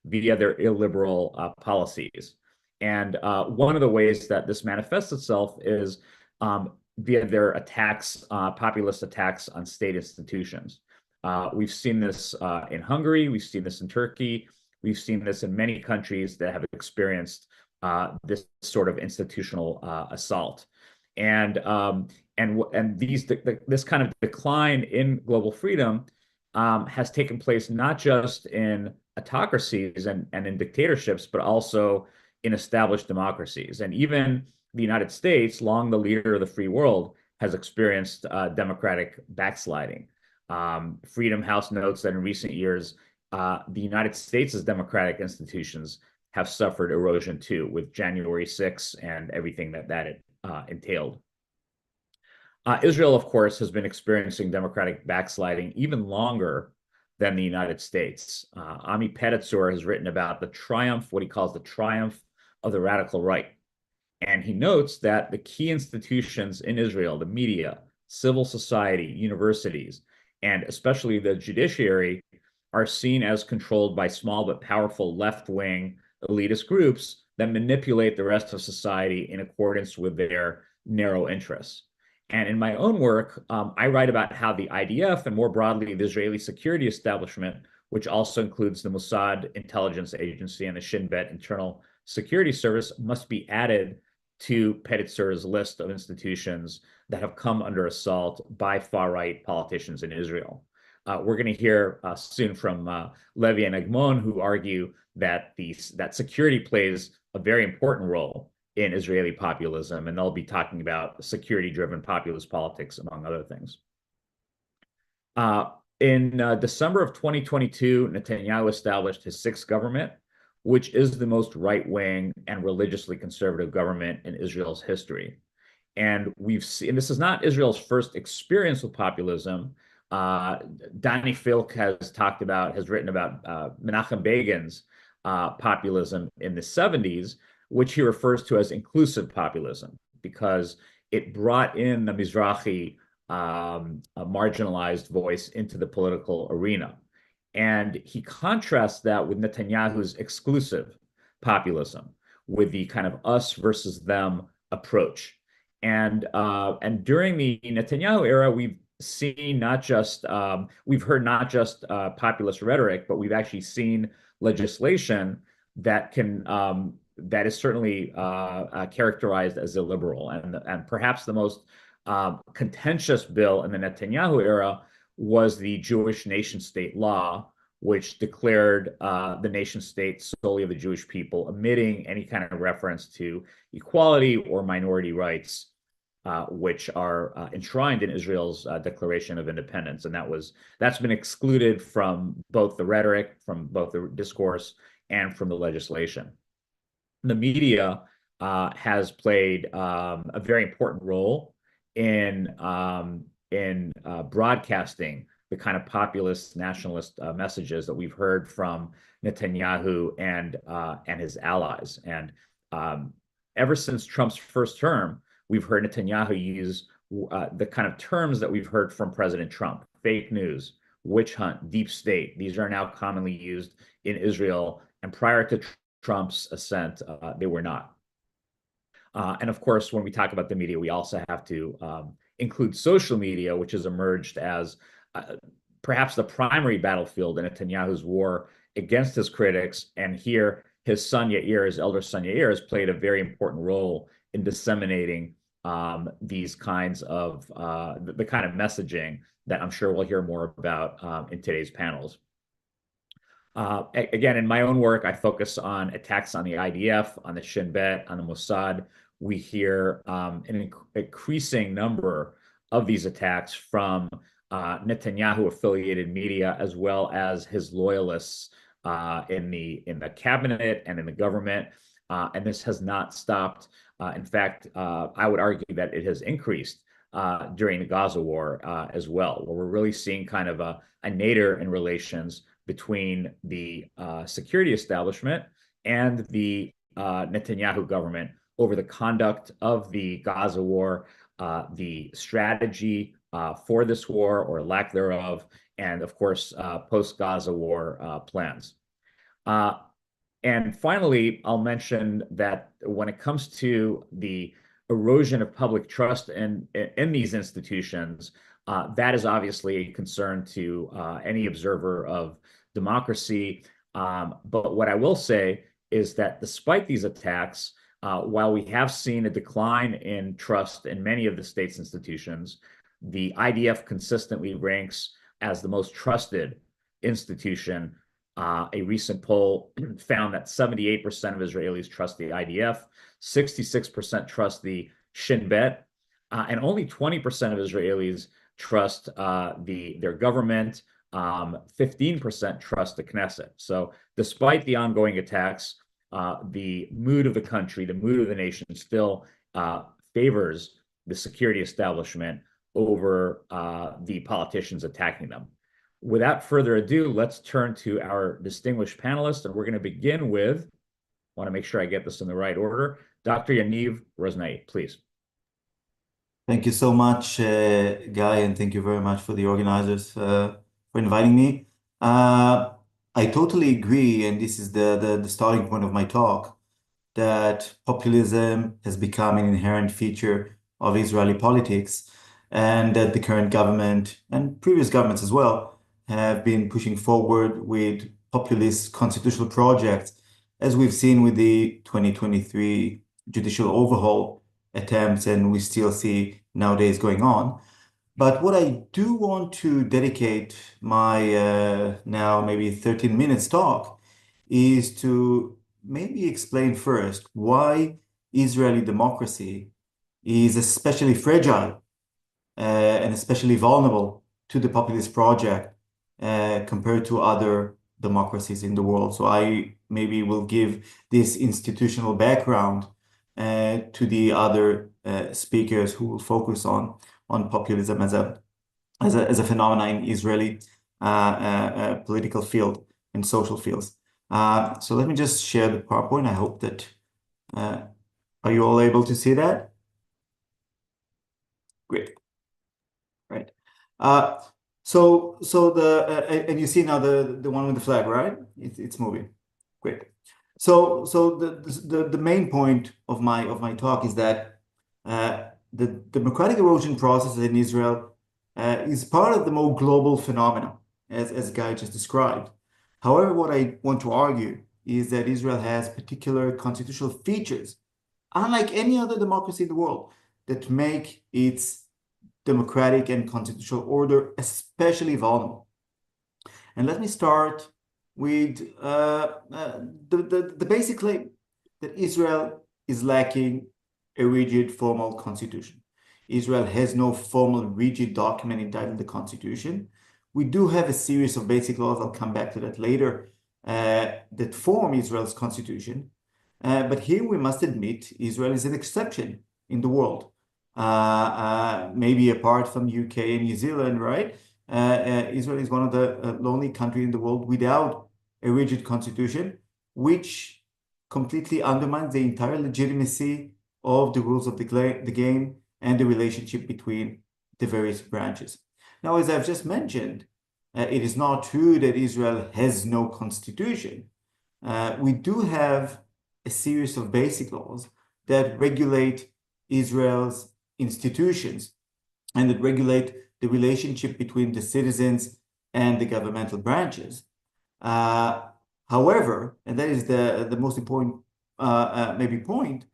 via their illiberal policies. And one of the ways that this manifests itself is via their attacks, populist attacks on state institutions. We've seen this in Hungary, we've seen this in Turkey, we've seen this in many countries that have experienced this sort of institutional assault. And this kind of decline in global freedom has taken place not just in autocracies and in dictatorships, but also in established democracies. And even the United States, long the leader of the free world, has experienced democratic backsliding. Freedom House notes that in recent years, the United States' democratic institutions have suffered erosion too, with January 6th and everything that entailed. Israel, of course, has been experiencing democratic backsliding even longer than the United States. Ami Peditzur has written about the triumph, what he calls the triumph of the radical right. And he notes that the key institutions in Israel, the media, civil society, universities, and especially the judiciary, are seen as controlled by small but powerful left-wing elitist groups that manipulate the rest of society in accordance with their narrow interests. And in my own work, I write about how the IDF and more broadly the Israeli security establishment, which also includes the Mossad intelligence agency and the Shin Bet internal security service, must be added to Peditzur's list of institutions that have come under assault by far-right politicians in Israel. We're going to hear soon from Levy and Egmon, who argue that that security plays a very important role in Israeli populism, and they'll be talking about security-driven populist politics, among other things. In December of 2022, Netanyahu established his sixth government, which is the most right-wing and religiously conservative government in Israel's history. And we've seen, this is not Israel's first experience with populism. Danny Filk has written about Menachem Begin's populism in the 70s, which he refers to as inclusive populism, because it brought in the Mizrahi a marginalized voice into the political arena. And he contrasts that with Netanyahu's exclusive populism, with the kind of us versus them approach. And during the Netanyahu era, we've heard not just populist rhetoric, but we've actually seen legislation that is certainly characterized as illiberal. And perhaps the most contentious bill in the Netanyahu era was the Jewish nation-state law, which declared the nation-state solely of the Jewish people, omitting any kind of reference to equality or minority rights, which are enshrined in Israel's Declaration of Independence. And that's been excluded from both the rhetoric, from both the discourse, and from the legislation. The media has played a very important role in broadcasting the kind of populist nationalist messages that we've heard from Netanyahu and his allies. And ever since Trump's first term, we've heard Netanyahu use the kind of terms that we've heard from President Trump: fake news, witch hunt, deep state. These are now commonly used in Israel, and prior to Trump's ascent, they were not. And of course, when we talk about the media, we also have to include social media, which has emerged as perhaps the primary battlefield in Netanyahu's war against his critics. And here, his son Yair, his elder son Yair, has played a very important role in disseminating these kinds of the kind of messaging that I'm sure we'll hear more about in today's panels. Again, in my own work, I focus on attacks on the IDF, on the Shin Bet, on the Mossad. We hear an increasing number of these attacks from Netanyahu-affiliated media, as well as his loyalists in the cabinet and in the government. And this has not stopped. In fact, I would argue that it has increased during the Gaza war as well, where we're really seeing kind of a nadir in relations between the security establishment and the Netanyahu government over the conduct of the Gaza war, the strategy for this war or lack thereof, and of course, post-Gaza war plans. And finally, I'll mention that when it comes to the erosion of public trust in these institutions, that is obviously a concern to any observer of democracy. But what I will say is that despite these attacks, while we have seen a decline in trust in many of the state's institutions, the IDF consistently ranks as the most trusted institution. A recent poll found that 78% of Israelis trust the IDF, 66% trust the Shin Bet, and only 20% of Israelis trust their government. 15% trust the Knesset. So, despite the ongoing attacks, the mood of the country, the mood of the nation still favors the security establishment over the politicians attacking them. Without further ado, let's turn to our distinguished panelists, and we're going to begin with, I want to make sure I get this in the right order, Dr. Yaniv Roznai, please. Thank you so much, Guy, and thank you very much for the organizers for inviting me. I totally agree, and this is the starting point of my talk, that populism has become an inherent feature of Israeli politics, and that the current government and previous governments as well have been pushing forward with populist constitutional projects, as we've seen with the 2023 judicial overhaul attempts, and we still see nowadays going on. But what I do want to dedicate my now maybe 13 minutes talk is to maybe explain first why Israeli democracy is especially fragile and especially vulnerable to the populist project compared to other democracies in the world. So I maybe will give this institutional background to the other speakers who will focus on populism as a phenomenon in Israeli political field and social fields. So let me just share the PowerPoint. I hope that are you all able to see that? Great. Right. So and you see now the one with the flag, right? It's moving. Great. So the main point of my talk is that the democratic erosion process in Israel is part of the more global phenomenon, as Guy just described. However, what I want to argue is that Israel has particular constitutional features, unlike any other democracy in the world, that make its democratic and constitutional order especially vulnerable. And let me start with the basic claim that Israel is lacking a rigid formal constitution. Israel has no formal rigid document entitled the Constitution. We do have a series of basic laws, I'll come back to that later, that form Israel's constitution. But here we must admit Israel is an exception in the world. Maybe apart from UK and New Zealand, right? Israel is one of the only countries in the world without a rigid constitution, which completely undermines the entire legitimacy of the rules of the game and the relationship between the various branches. Now, as I've just mentioned, it is not true that Israel has no constitution. We do have a series of basic laws that regulate Israel's institutions and that regulate the relationship between the citizens and the governmental branches. However, and that is the most important maybe point,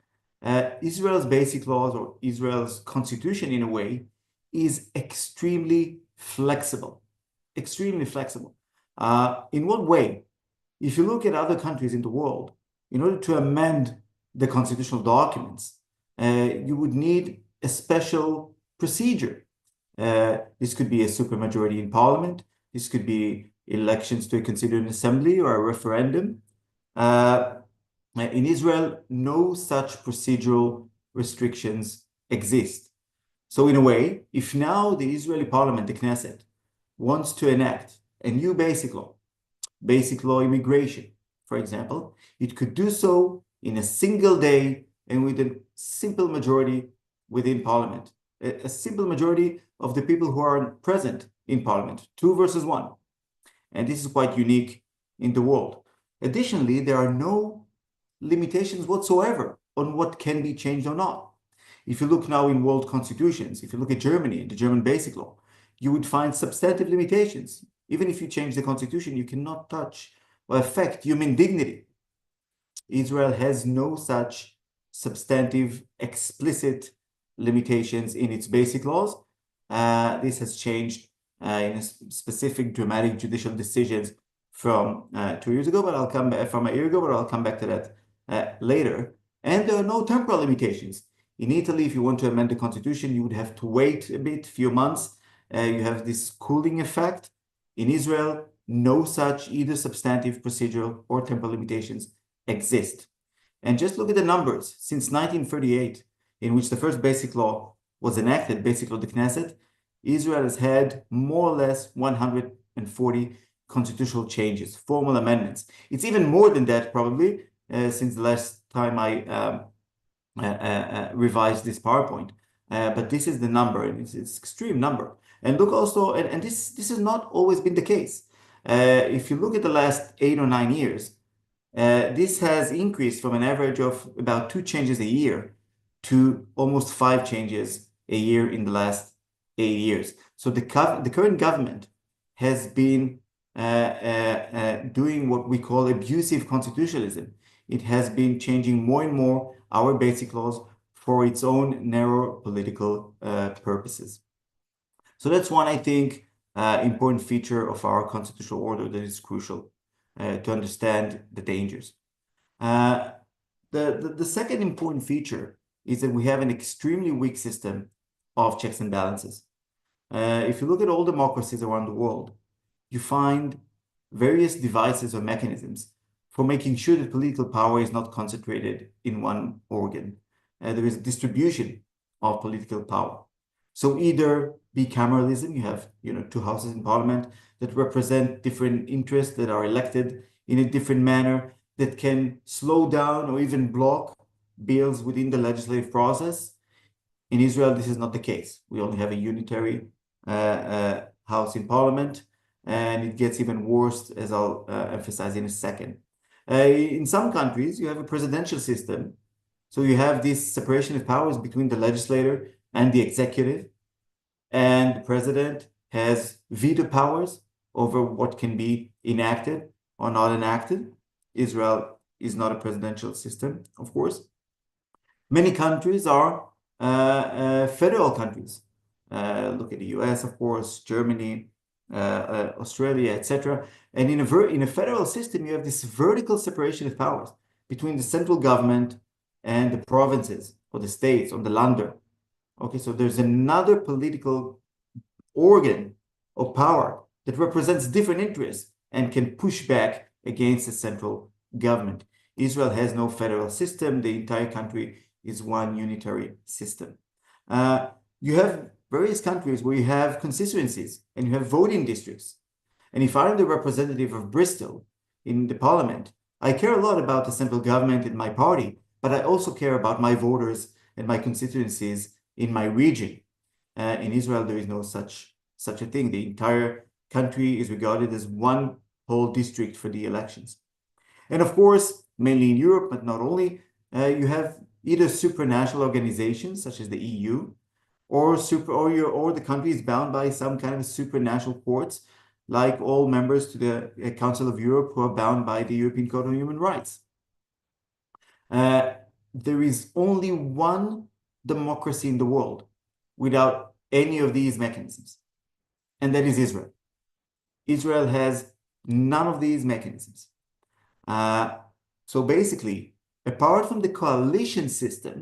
Israel's basic laws or Israel's constitution in a way is extremely flexible, extremely flexible. In what way? If you look at other countries in the world, in order to amend the constitutional documents, you would need a special procedure. This could be a supermajority in parliament. This could be elections to a constituent assembly or a referendum. In Israel, no such procedural restrictions exist. So in a way, if now the Israeli parliament, the Knesset, wants to enact a new basic law immigration, for example, it could do so in a single day and with a simple majority within parliament, a simple majority of the people who are present in parliament, 2 versus 1. And this is quite unique in the world. Additionally, there are no limitations whatsoever on what can be changed or not. If you look now in world constitutions, if you look at Germany, the German Basic Law, you would find substantive limitations. Even if you change the constitution, you cannot touch or affect human dignity. Israel has no such substantive, explicit limitations in its basic laws. This has changed in specific dramatic judicial decisions from 2 years ago, but I'll come back from a year ago, but I'll come back to that later. And there are no temporal limitations. In Italy, if you want to amend the constitution, you would have to wait a bit, few months. You have this cooling effect. In Israel, no such either substantive, procedural, or temporal limitations exist. And just look at the numbers. Since 1938, in which the first basic law was enacted, Basic Law of the Knesset, Israel has had more or less 140 constitutional changes, formal amendments. It's even more than that, probably, since the last time I revised this PowerPoint. But this is the number, and it's extreme number. And look also, and this has not always been the case. If you look at the last 8 or 9 years, this has increased from an average of about 2 changes a year to almost 5 changes a year in the last 8 years. So the current government has been doing what we call abusive constitutionalism. It has been changing more and more our basic laws for its own narrow political purposes. So that's one, I think, important feature of our constitutional order that is crucial to understand the dangers. The second important feature is that we have an extremely weak system of checks and balances. If you look at all democracies around the world, you find various devices or mechanisms for making sure that political power is not concentrated in one organ. There is a distribution of political power. So either bicameralism, you have 2 houses in parliament that represent different interests that are elected in a different manner that can slow down or even block bills within the legislative process. In Israel, this is not the case. We only have a unitary house in parliament, and it gets even worse, as I'll emphasize in a second. In some countries, you have a presidential system. So you have this separation of powers between the legislator and the executive, and the president has veto powers over what can be enacted or not enacted. Israel is not a presidential system, of course. Many countries are federal countries. Look at the US, of course, Germany, Australia, etc. And in a federal system, you have this vertical separation of powers between the central government and the provinces or the states or the lander. Okay, so there's another political organ of power that represents different interests and can push back against the central government. Israel has no federal system. The entire country is one unitary system. You have various countries where you have constituencies and you have voting districts. And if I'm the representative of Bristol in the parliament, I care a lot about the central government and my party, but I also care about my voters and my constituencies in my region. In Israel, there is no such a thing. The entire country is regarded as one whole district for the elections. And of course, mainly in Europe, but not only, you have either supranational organizations such as the EU, or the country is bound by some kind of supranational courts, like all members to the Council of Europe who are bound by the European Code on Human Rights. There is only one democracy in the world without any of these mechanisms, and that is Israel. Israel has none of these mechanisms. So basically, apart from the coalition system,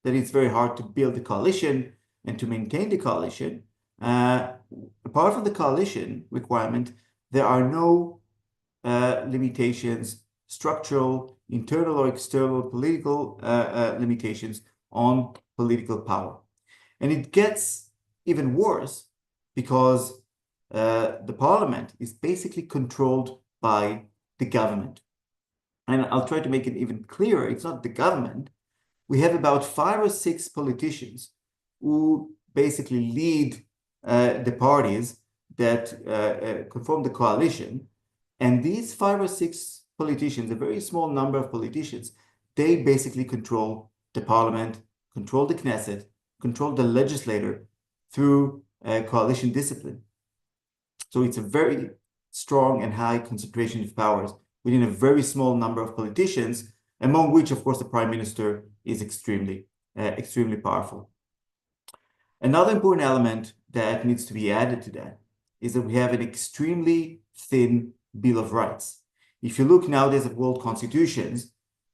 that it's very hard to build a coalition and to maintain the coalition, apart from the coalition requirement, there are no limitations, structural, internal or external political limitations on political power. And it gets even worse because the parliament is basically controlled by the government. And I'll try to make it even clearer. It's not the government. We have about 5 or 6 politicians who basically lead the parties that conform the coalition. And these 5 or 6 politicians, a very small number of politicians, they basically control the parliament, control the Knesset, control the legislator through coalition discipline. So it's a very strong and high concentration of powers within a very small number of politicians, among which, of course, the prime minister is extremely powerful. Another important element that needs to be added to that is that we have an extremely thin Bill of Rights. If you look nowadays at world constitutions,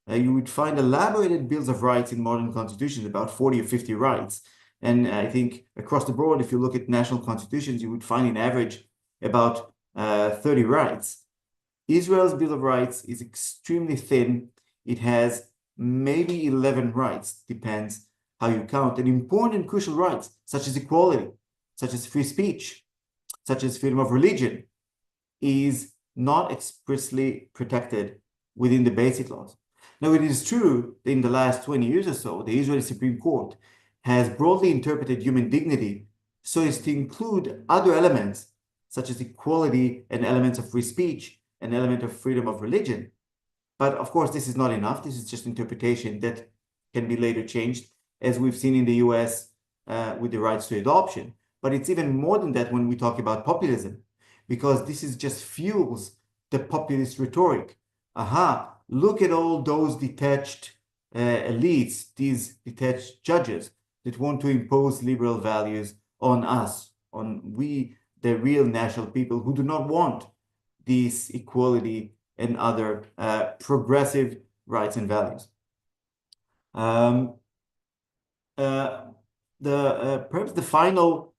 you would find elaborated bills of rights in modern constitutions, about 40 or 50 rights. And I think across the board, if you look at national constitutions, you would find in average about 30 rights. Israel's Bill of Rights is extremely thin. It has maybe 11 rights, depends how you count, and important and crucial rights, such as equality, such as free speech, such as freedom of religion, is not expressly protected within the basic laws. Now, it is true that in the last 20 years or so, the Israeli Supreme Court has broadly interpreted human dignity so as to include other elements, such as equality and elements of free speech, an element of freedom of religion. But of course, this is not enough. This is just interpretation that can be later changed, as we've seen in the US with the rights to adoption. But it's even more than that when we talk about populism, because this is just fuels the populist rhetoric. Aha, look at all those detached elites, these detached judges that want to impose liberal values on us, on we, the real national people who do not want this equality and other progressive rights and values. Perhaps the final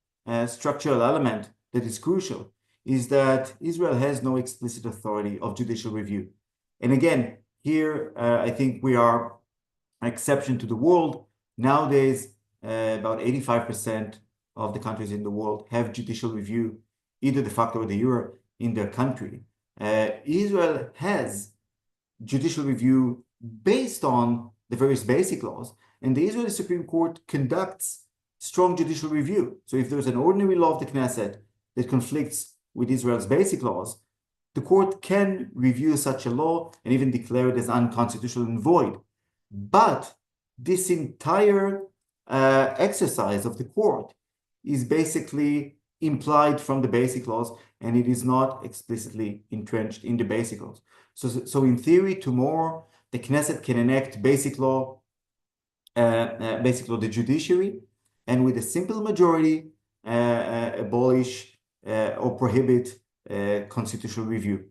structural element that is crucial is that Israel has no explicit authority of judicial review. And again, here I think we are an exception to the world. Nowadays, about 85% of the countries in the world have judicial review, either de facto or de jure, in their country. Israel has judicial review based on the various basic laws, and the Israeli Supreme Court conducts strong judicial review. So if there's an ordinary law of the Knesset that conflicts with Israel's basic laws, the court can review such a law and even declare it as unconstitutional and void. But this entire exercise of the court is basically implied from the basic laws, and it is not explicitly entrenched in the basic laws. So in theory, tomorrow, the Knesset can enact basic law, the judiciary, and with a simple majority, abolish or prohibit constitutional review.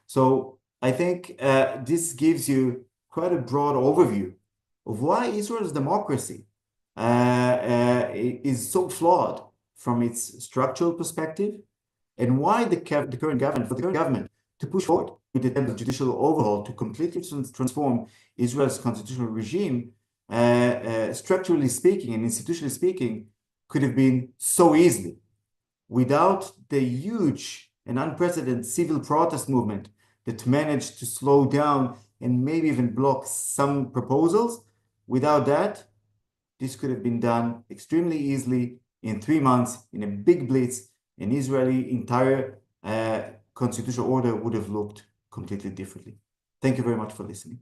So I think this gives you quite a broad overview of why Israel's democracy is so flawed from its structural perspective, and why the current government to push forward with the attempt of judicial overhaul to completely transform Israel's constitutional regime, structurally speaking and institutionally speaking, could have been so easily. Without the huge and unprecedented civil protest movement that managed to slow down and maybe even block some proposals, without that, this could have been done extremely easily in 3 months in a big blitz, and Israeli entire constitutional order would have looked completely differently. Thank you very much for listening.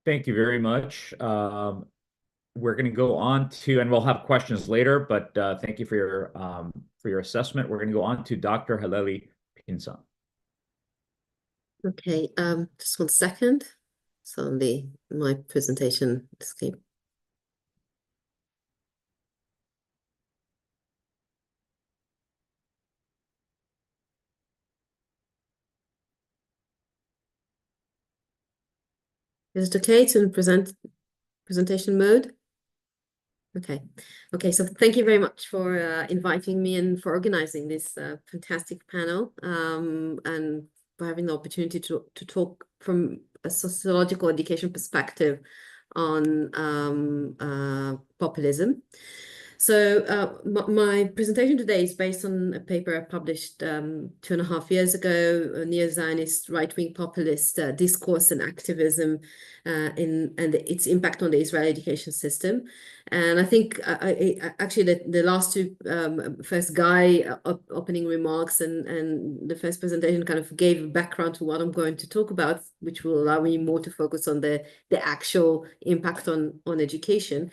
Thank you very much. We're going to go on to, and we'll have questions later, but thank you for your assessment. We're going to go on to Dr. Haleli Pinson. Okay, just 1 second. So my presentation escaped. Is it okay to presentation mode? Okay, so thank you very much for inviting me and for organizing this fantastic panel, and for having the opportunity to talk from a sociological education perspective on populism. So my presentation today is based on a paper I published 2.5 years ago, a neo-Zionist right-wing populist discourse and activism and its impact on the Israeli education system. And I think actually the last two first Guy opening remarks and the first presentation kind of gave a background to what I'm going to talk about, which will allow me more to focus on the actual impact on education.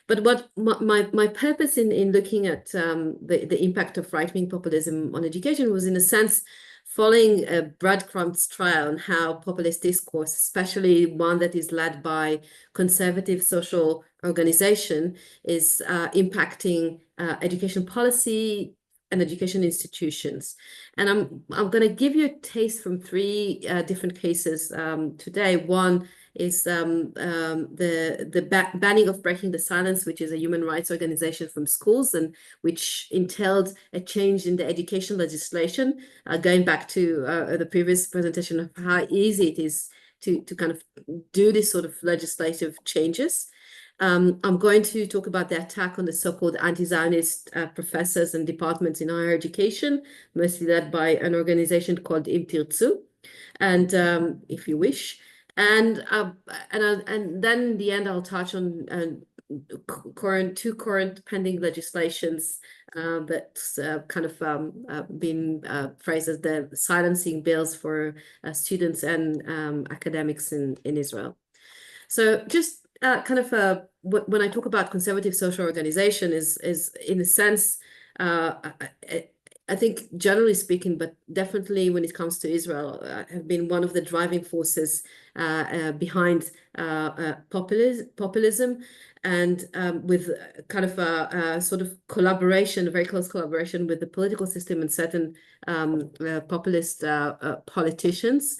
But what my purpose in looking at the impact of right-wing populism on education was, in a sense, following a breadcrumbs trail on how populist discourse, especially one that is led by conservative social organization, is impacting education policy and education institutions. And I'm going to give you a taste from three different cases today. One is the banning of Breaking the Silence, which is a human rights organization from schools, and which entailed a change in the education legislation, going back to the previous presentation of how easy it is to kind of do this sort of legislative changes. I'm going to talk about the attack on the so-called anti-Zionist professors and departments in higher education, mostly led by an organization called Im Tirtzu, and if you wish. And then in the end, I'll touch on two current pending legislations that's kind of been phrased as the silencing bills for students and academics in Israel. So just kind of when I talk about conservative social organization is in a sense, I think generally speaking, but definitely when it comes to Israel, have been one of the driving forces behind populism, and with kind of a sort of collaboration, a very close collaboration with the political system and certain populist politicians.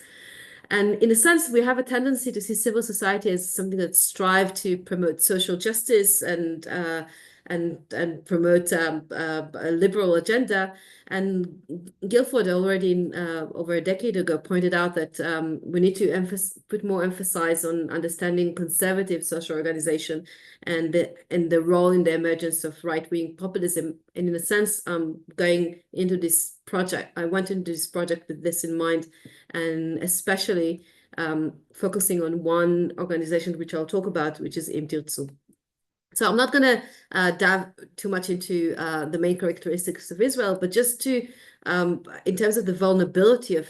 And in a sense, we have a tendency to see civil society as something that strives to promote social justice and promote a liberal agenda. And Guilford already over a decade ago pointed out that we need to put more emphasis on understanding conservative social organization and the role in the emergence of right-wing populism. And in a sense, going into this project, I went into this project with this in mind, and especially focusing on one organization which I'll talk about, which is Im Tirtzu. So I'm not going to dive too much into the main characteristics of Israel, but just to, in terms of the vulnerability of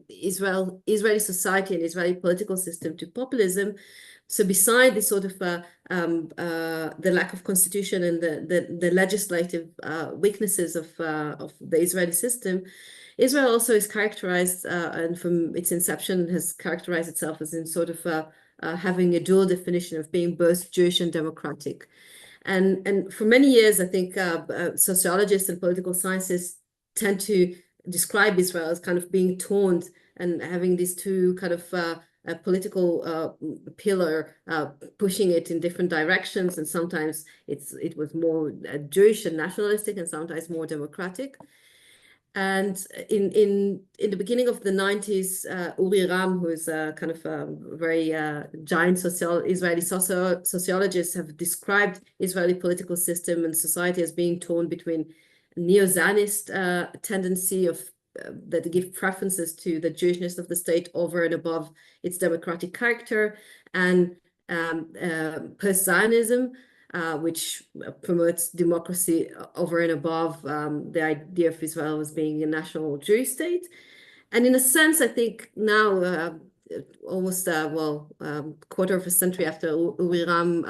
Israeli society and Israeli political system to populism. So beside the sort of the lack of constitution and the legislative weaknesses of the Israeli system, Israel also is characterized, and from its inception has characterized itself as in sort of having a dual definition of being both Jewish and democratic. And for many years, I think sociologists and political scientists tend to describe Israel as kind of being torn and having these two kind of a political pillar pushing it in different directions, and sometimes it was more Jewish and nationalistic, and sometimes more democratic. And in the beginning of the 90s, Uri Ram, who is a kind of a very giant Israeli sociologist, have described Israeli political system and society as being torn between neo-Zionist tendency of that give preferences to the Jewishness of the state over and above its democratic character, and post-Zionism, which promotes democracy over and above the idea of Israel as being a national Jewish state. And in a sense, I think now, almost quarter of a century after Uri Ram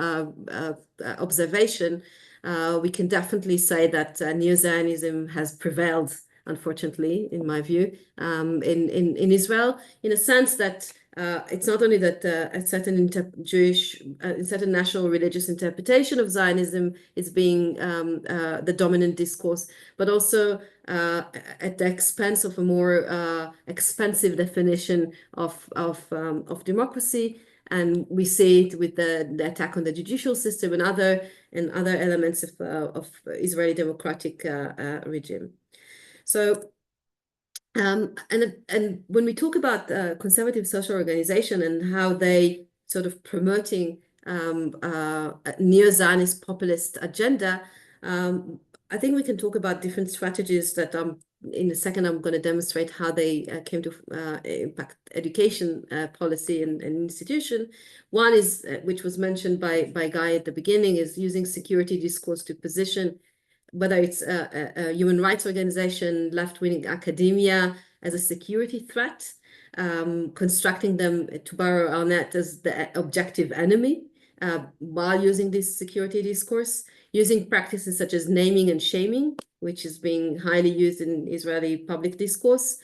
observation, we can definitely say that neo-Zionism has prevailed, unfortunately, in my view, in Israel, in a sense that it's not only that a certain certain national religious interpretation of Zionism is being the dominant discourse, but also at the expense of a more expensive definition of democracy. And we see it with the attack on the judicial system and other elements of Israeli democratic regime. So, and when we talk about conservative social organization and how they sort of promoting a neo-Zionist populist agenda, I think we can talk about different strategies that in a second, I'm going to demonstrate how they came to impact education policy and institution. One is, which was mentioned by Guy at the beginning, is using security discourse to position whether it's a human rights organization, left-wing academia as a security threat, constructing them, to borrow Arnett, as the objective enemy, while using this security discourse, using practices such as naming and shaming, which is being highly used in Israeli public discourse.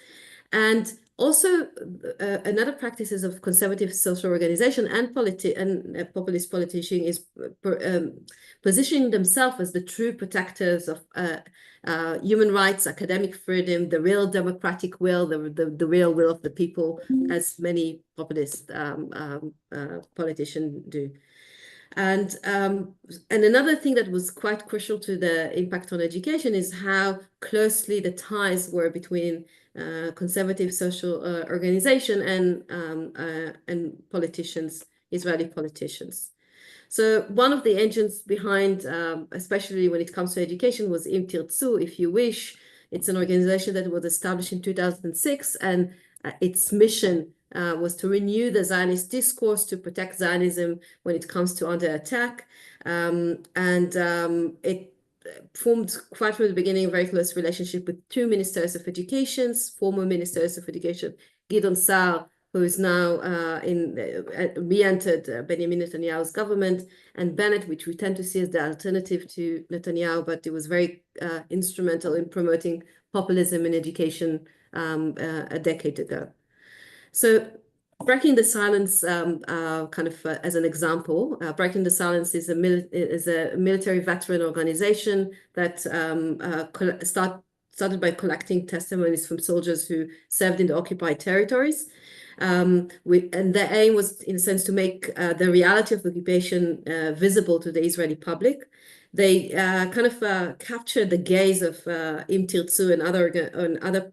And also another practices of conservative social organization and populist politician is positioning themselves as the true protectors of human rights, academic freedom, the real democratic will, the real will of the people, as many populist politicians do. And another thing that was quite crucial to the impact on education is how closely the ties were between conservative social organization and politicians, Israeli politicians. So one of the engines behind, especially when it comes to education, was Im Tirtzu, if you wish. It's an organization that was established in 2006, and its mission was to renew the Zionist discourse, to protect Zionism when it comes to under attack. It formed quite from the beginning a very close relationship with two ministers of education, former ministers of education, Gideon Sa'ar, who is now re-entered Benjamin Netanyahu's government, and Bennett, which we tend to see as the alternative to Netanyahu, but it was very instrumental in promoting populism in education a decade ago. So Breaking the Silence, as an example, Breaking the Silence is a military veteran organization that started by collecting testimonies from soldiers who served in the occupied territories. And the aim was, in a sense, to make the reality of occupation visible to the Israeli public. They captured the gaze of Im Tirtzu and other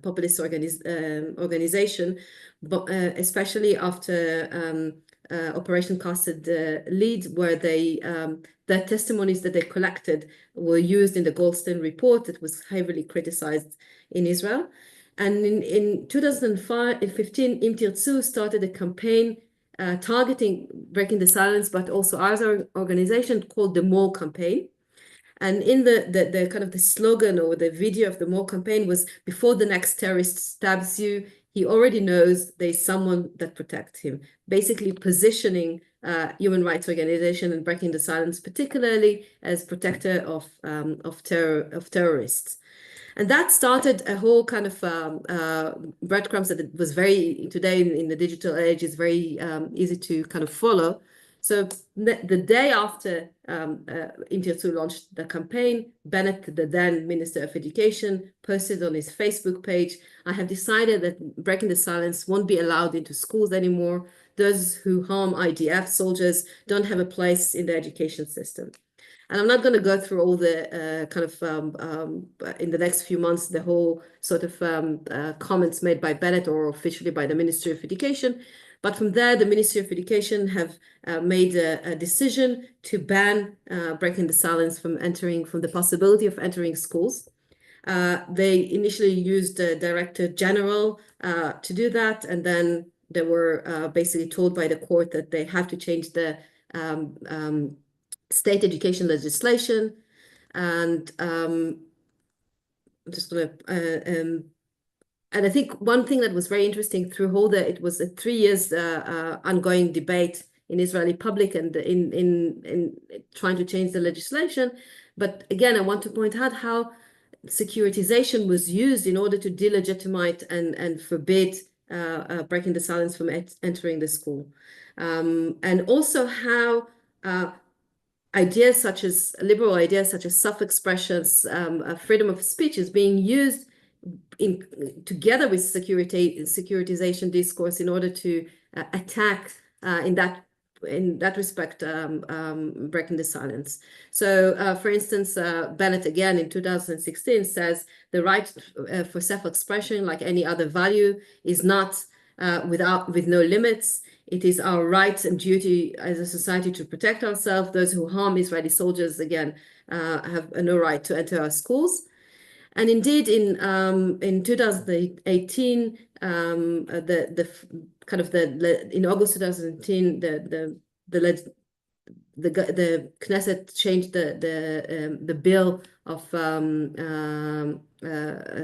populist organization, but especially after Operation Casted Lead, where the testimonies that they collected were used in the Goldstein report that was heavily criticized in Israel. And in 2015, Im Tirtzu started a campaign targeting Breaking the Silence, but also other organization called the More Campaign. And in the kind of the slogan or the video of the More Campaign was, before the next terrorist stabs you, he already knows there's someone that protects him, basically positioning human rights organization and Breaking the Silence particularly as protector of terrorists. And that started a whole kind of breadcrumbs that it was very, today in the digital age, is very easy to kind of follow. So the day after Im Tirtzu launched the campaign, Bennett, the then Minister of Education, posted on his Facebook page, "I have decided that Breaking the Silence won't be allowed into schools anymore. Those who harm IDF soldiers don't have a place in the education system." And I'm not going to go through all the in the next few months, the whole sort of comments made by Bennett or officially by the Ministry of Education. But from there, the Ministry of Education have made a decision to ban Breaking the Silence from the possibility of entering schools. They initially used the Director General to do that, and then they were basically told by the court that they have to change the state education legislation. And I'm just going to, and I think one thing that was very interesting through it was a 3 years ongoing debate in Israeli public and in trying to change the legislation. But again, I want to point out how securitization was used in order to delegitimize and forbid Breaking the Silence from entering the school. And also how ideas such as liberal ideas such as self-expression, freedom of speech is being used together with securitization discourse in order to attack in that respect Breaking the Silence. So for instance, Bennett again in 2016 says the right for self-expression, like any other value, is not with no limits. It is our right and duty as a society to protect ourselves. Those who harm Israeli soldiers, again, have no right to enter our schools. And indeed, in 2018, in August 2018, the Knesset changed the bill of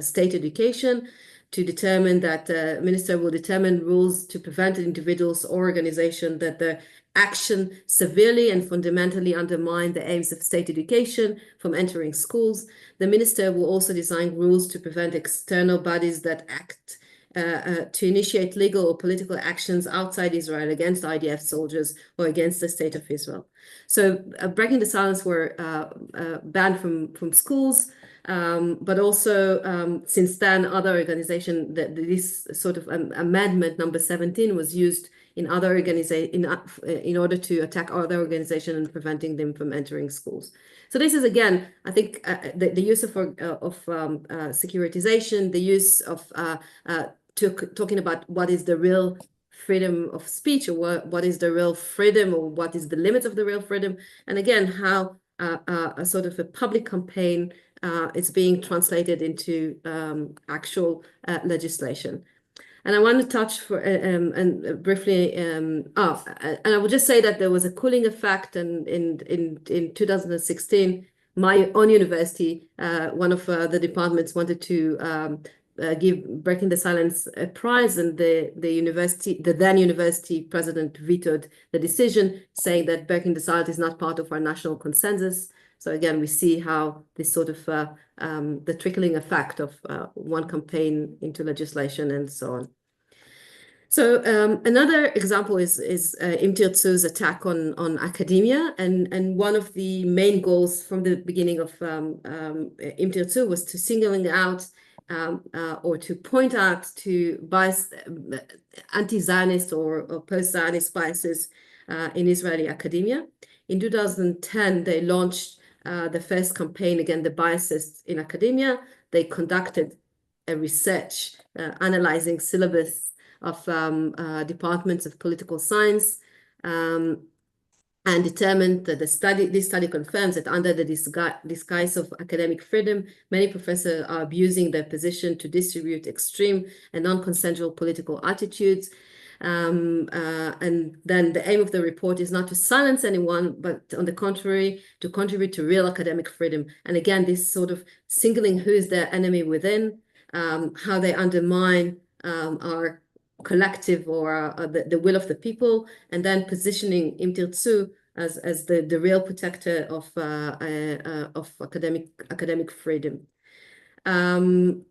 state education to determine that the minister will determine rules to prevent individuals or organizations that the action severely and fundamentally undermine the aims of state education from entering schools. The minister will also design rules to prevent external bodies that act to initiate legal or political actions outside Israel against IDF soldiers or against the state of Israel. So breaking the silence were banned from schools, but also since then other organizations, this sort of amendment number 17 was used in other organizations in order to attack other organizations and preventing them from entering schools. So this is, again, I think the use of securitization, the use of talking about what is the real freedom of speech, or what is the real freedom, or what is the limits of the real freedom, and again how a sort of a public campaign is being translated into actual legislation. And I want to touch briefly, and I will just say that there was a cooling effect, and in 2016, my own university, one of the departments wanted to give Breaking the Silence a prize, and the then university president vetoed the decision, saying that Breaking the Silence is not part of our national consensus. So again, we see how this sort of the trickling effect of one campaign into legislation and so on. So another example is Im Tirtzu's attack on academia, and one of the main goals from the beginning of Im Tirtzu was to singling out or to point out to bias, anti-Zionist or post-Zionist biases in Israeli academia. In 2010, they launched the first campaign against the biases in academia. They conducted a research analyzing syllabus of departments of political science, and determined that this study confirms that under the disguise of academic freedom, many professors are abusing their position to distribute extreme and non-consensual political attitudes. And then the aim of the report is not to silence anyone, but on the contrary, to contribute to real academic freedom. And again, this sort of singling who is their enemy within, how they undermine our collective or the will of the people, and then positioning Im Tirtzu as the real protector of academic freedom. Another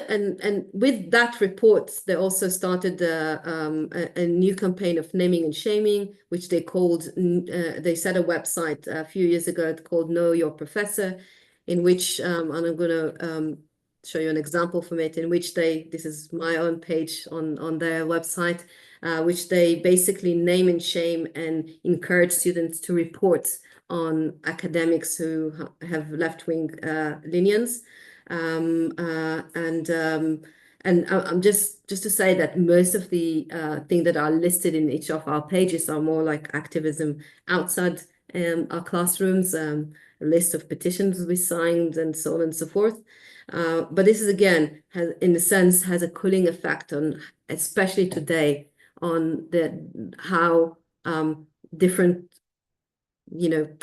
and with that report, they also started a new campaign of naming and shaming, which they called. They set a website a few years ago called Know Your Professor, in which and I'm going to show you an example from it, in which this is my own page on their website, which they basically name and shame and encourage students to report on academics who have left-wing leanings. And I'm just to say that most of the things that are listed in each of our pages are more like activism outside our classrooms, a list of petitions we signed and so on and so forth. But this is, again, in a sense, has a cooling effect on, especially today, on how different,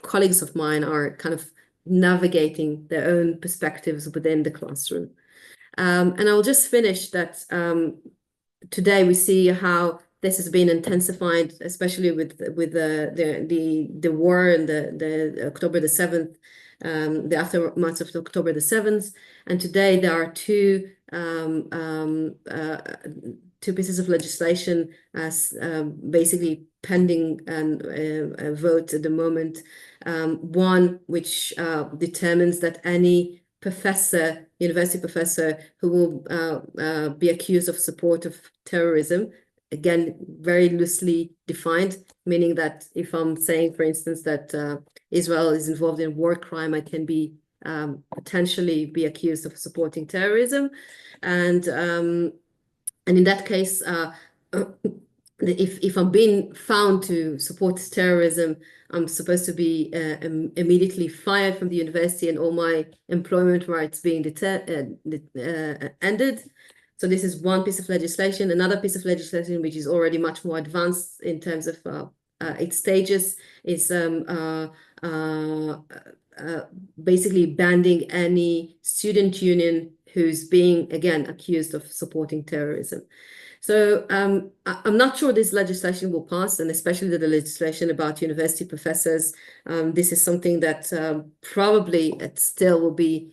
colleagues of mine are kind of navigating their own perspectives within the classroom. And I'll just finish that today we see how this has been intensified, especially with the war and the October the 7th, the aftermath of October the 7th. And today there are two pieces of legislation as basically pending and a vote at the moment. One which determines that any university professor who will be accused of support of terrorism, again, very loosely defined, meaning that if I'm saying, for instance, that Israel is involved in war crime, I can be potentially be accused of supporting terrorism. And in that case, if I'm being found to support terrorism, I'm supposed to be immediately fired from the university and all my employment rights being ended. So this is one piece of legislation. Another piece of legislation, which is already much more advanced in terms of its stages, is basically banning any student union who's being, again, accused of supporting terrorism. So I'm not sure this legislation will pass, and especially the legislation about university professors. This is something that probably it still will be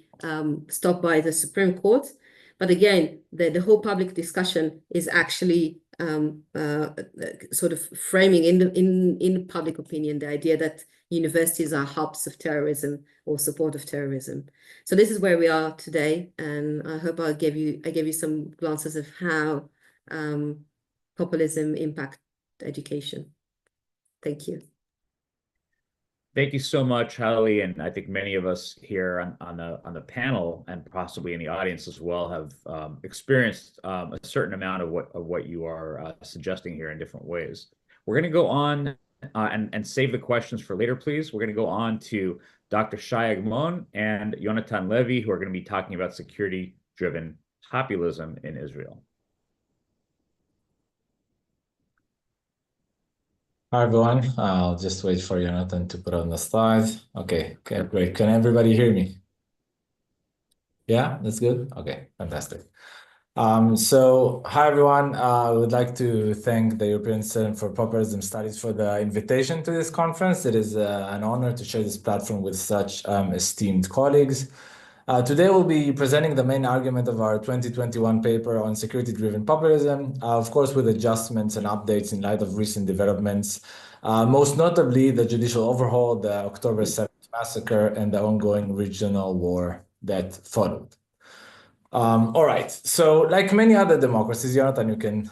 stopped by the Supreme Court. But again, the whole public discussion is actually sort of framing in public opinion the idea that universities are hubs of terrorism or support of terrorism. So this is where we are today, and I hope I gave you some glances of how populism impact education. Thank you. Thank you so much, Holly, and I think many of us here on the panel and possibly in the audience as well have experienced a certain amount of what you are suggesting here in different ways. We're going to go on and save the questions for later, please. We're going to go on to Dr. Shai Agmon and Yonatan Levy, who are going to be talking about security-driven populism in Israel. Hi, everyone. I'll just wait for Jonathan to put on the slides. Okay, great. Can everybody hear me? Yeah, that's good? Okay, fantastic. Hi, everyone. I would like to thank the European Center for Populism Studies for the invitation to this conference. It is an honor to share this platform with such esteemed colleagues. Today, we'll be presenting the main argument of our 2021 paper on security-driven populism, of course, with adjustments and updates in light of recent developments, most notably the judicial overhaul, the October 7th massacre, and the ongoing regional war that followed. All right, so like many other democracies, Jonathan, you can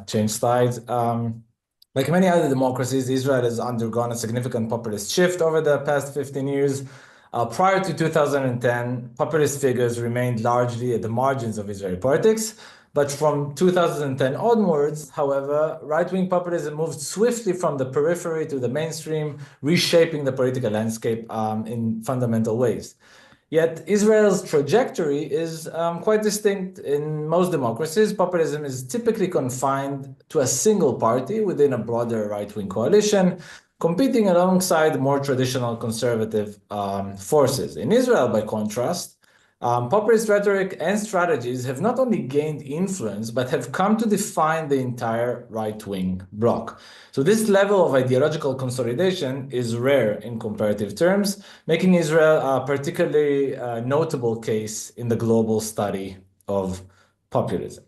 change slides. Like many other democracies, Israel has undergone a significant populist shift over the past 15 years. Prior to 2010, populist figures remained largely at the margins of Israeli politics. But from 2010 onwards, however, right-wing populism moved swiftly from the periphery to the mainstream, reshaping the political landscape in fundamental ways. Yet Israel's trajectory is quite distinct. In most democracies, populism is typically confined to a single party within a broader right-wing coalition, competing alongside more traditional conservative forces. In Israel, by contrast, populist rhetoric and strategies have not only gained influence, but have come to define the entire right-wing bloc. So this level of ideological consolidation is rare in comparative terms, making Israel a particularly notable case in the global study of populism.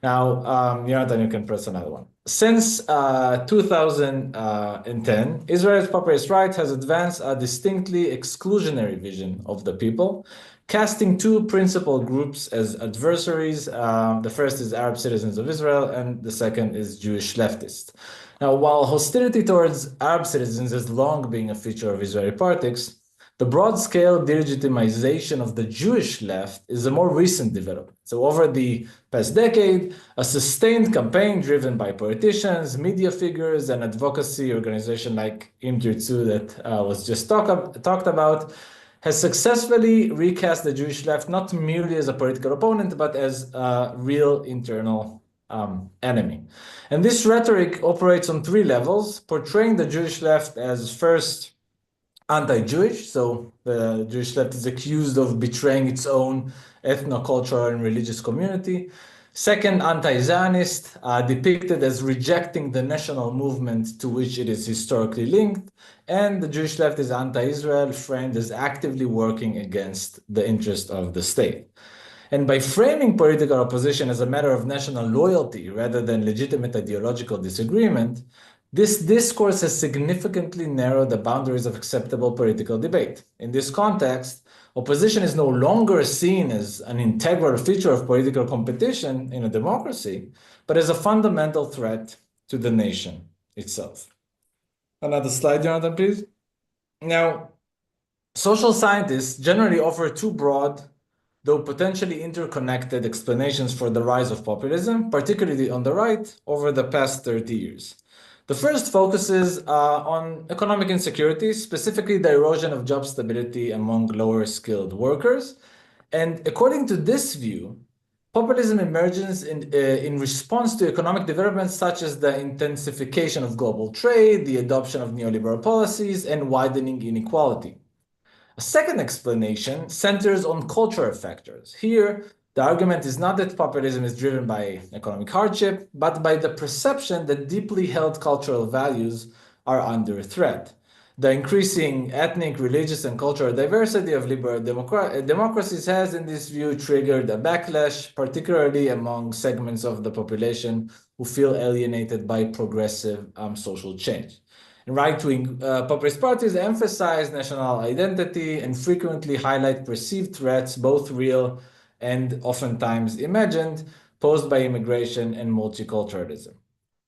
Now, Jonathan, you can press another one. Since 2010, Israel's populist right has advanced a distinctly exclusionary vision of the people, casting two principal groups as adversaries. The first is Arab citizens of Israel, and the second is Jewish leftists. Now, while hostility towards Arab citizens has long been a feature of Israeli politics, the broad-scale delegitimization of the Jewish left is a more recent development. So over the past decade, a sustained campaign driven by politicians, media figures, and advocacy organizations like Im Tirtzu that was just talked about has successfully recast the Jewish left not merely as a political opponent, but as a real internal enemy. And this rhetoric operates on three levels, portraying the Jewish left as first, anti-Jewish, so the Jewish left is accused of betraying its own ethno-cultural and religious community. Second, anti-Zionist, depicted as rejecting the national movement to which it is historically linked. And the Jewish left is anti-Israel, framed as actively working against the interest of the state. And by framing political opposition as a matter of national loyalty rather than legitimate ideological disagreement, this discourse has significantly narrowed the boundaries of acceptable political debate. In this context, opposition is no longer seen as an integral feature of political competition in a democracy, but as a fundamental threat to the nation itself. Another slide, Jonathan, please. Now, social scientists generally offer two broad though potentially interconnected explanations for the rise of populism, particularly on the right, over the past 30 years. The first focuses on economic insecurity, specifically the erosion of job stability among lower skilled workers. And according to this view, populism emerges in response to economic developments such as the intensification of global trade, the adoption of neoliberal policies, and widening inequality. A second explanation centers on cultural factors. Here, the argument is not that populism is driven by economic hardship, but by the perception that deeply held cultural values are under threat. The increasing ethnic, religious, and cultural diversity of liberal democracies has, in this view, triggered a backlash, particularly among segments of the population who feel alienated by progressive social change. And right-wing populist parties emphasize national identity and frequently highlight perceived threats, both real and oftentimes imagined, posed by immigration and multiculturalism.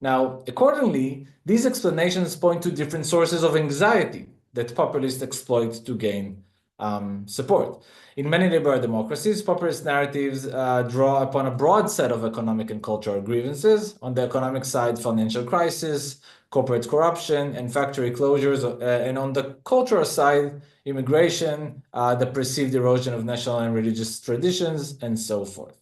Now, accordingly, these explanations point to different sources of anxiety that populists exploit to gain support. In many liberal democracies, populist narratives draw upon a broad set of economic and cultural grievances. On the economic side, financial crisis, corporate corruption, and factory closures, and on the cultural side, immigration, the perceived erosion of national and religious traditions, and so forth.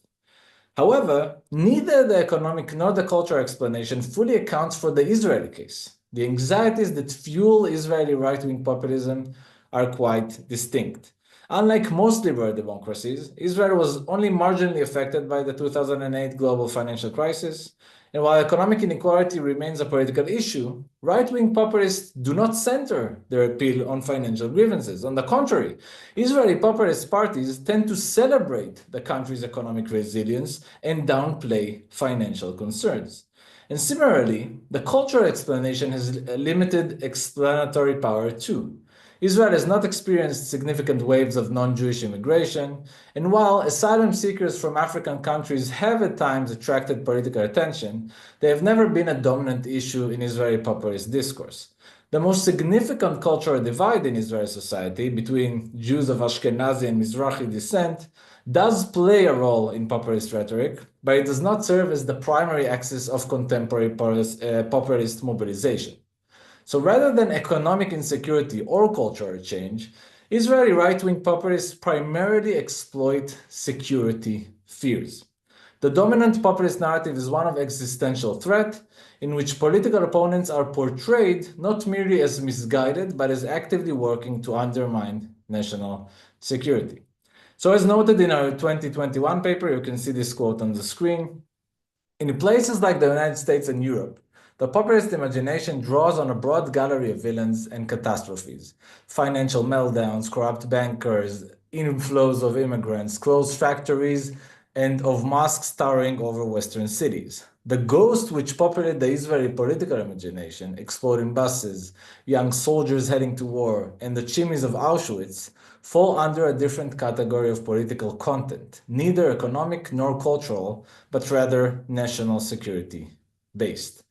However, neither the economic nor the cultural explanation fully accounts for the Israeli case. The anxieties that fuel Israeli right-wing populism are quite distinct. Unlike most liberal democracies, Israel was only marginally affected by the 2008 global financial crisis. And while economic inequality remains a political issue, right-wing populists do not center their appeal on financial grievances. On the contrary, Israeli populist parties tend to celebrate the country's economic resilience and downplay financial concerns. And similarly, the cultural explanation has limited explanatory power too. Israel has not experienced significant waves of non-Jewish immigration, and while asylum seekers from African countries have at times attracted political attention, they have never been a dominant issue in Israeli populist discourse. The most significant cultural divide in Israeli society between Jews of Ashkenazi and Mizrahi descent does play a role in populist rhetoric, but it does not serve as the primary axis of contemporary populist mobilization. So rather than economic insecurity or cultural change, Israeli right-wing populists primarily exploit security fears. The dominant populist narrative is one of existential threat, in which political opponents are portrayed not merely as misguided, but as actively working to undermine national security. So as noted in our 2021 paper, you can see this quote on the screen. In places like the United States and Europe, the populist imagination draws on a broad gallery of villains and catastrophes: financial meltdowns, corrupt bankers, inflows of immigrants, closed factories, and of mosques towering over Western cities. The ghosts which populate the Israeli political imagination, exploding buses, young soldiers heading to war, and the chimneys of Auschwitz, fall under a different category of political content, neither economic nor cultural, but rather national security based.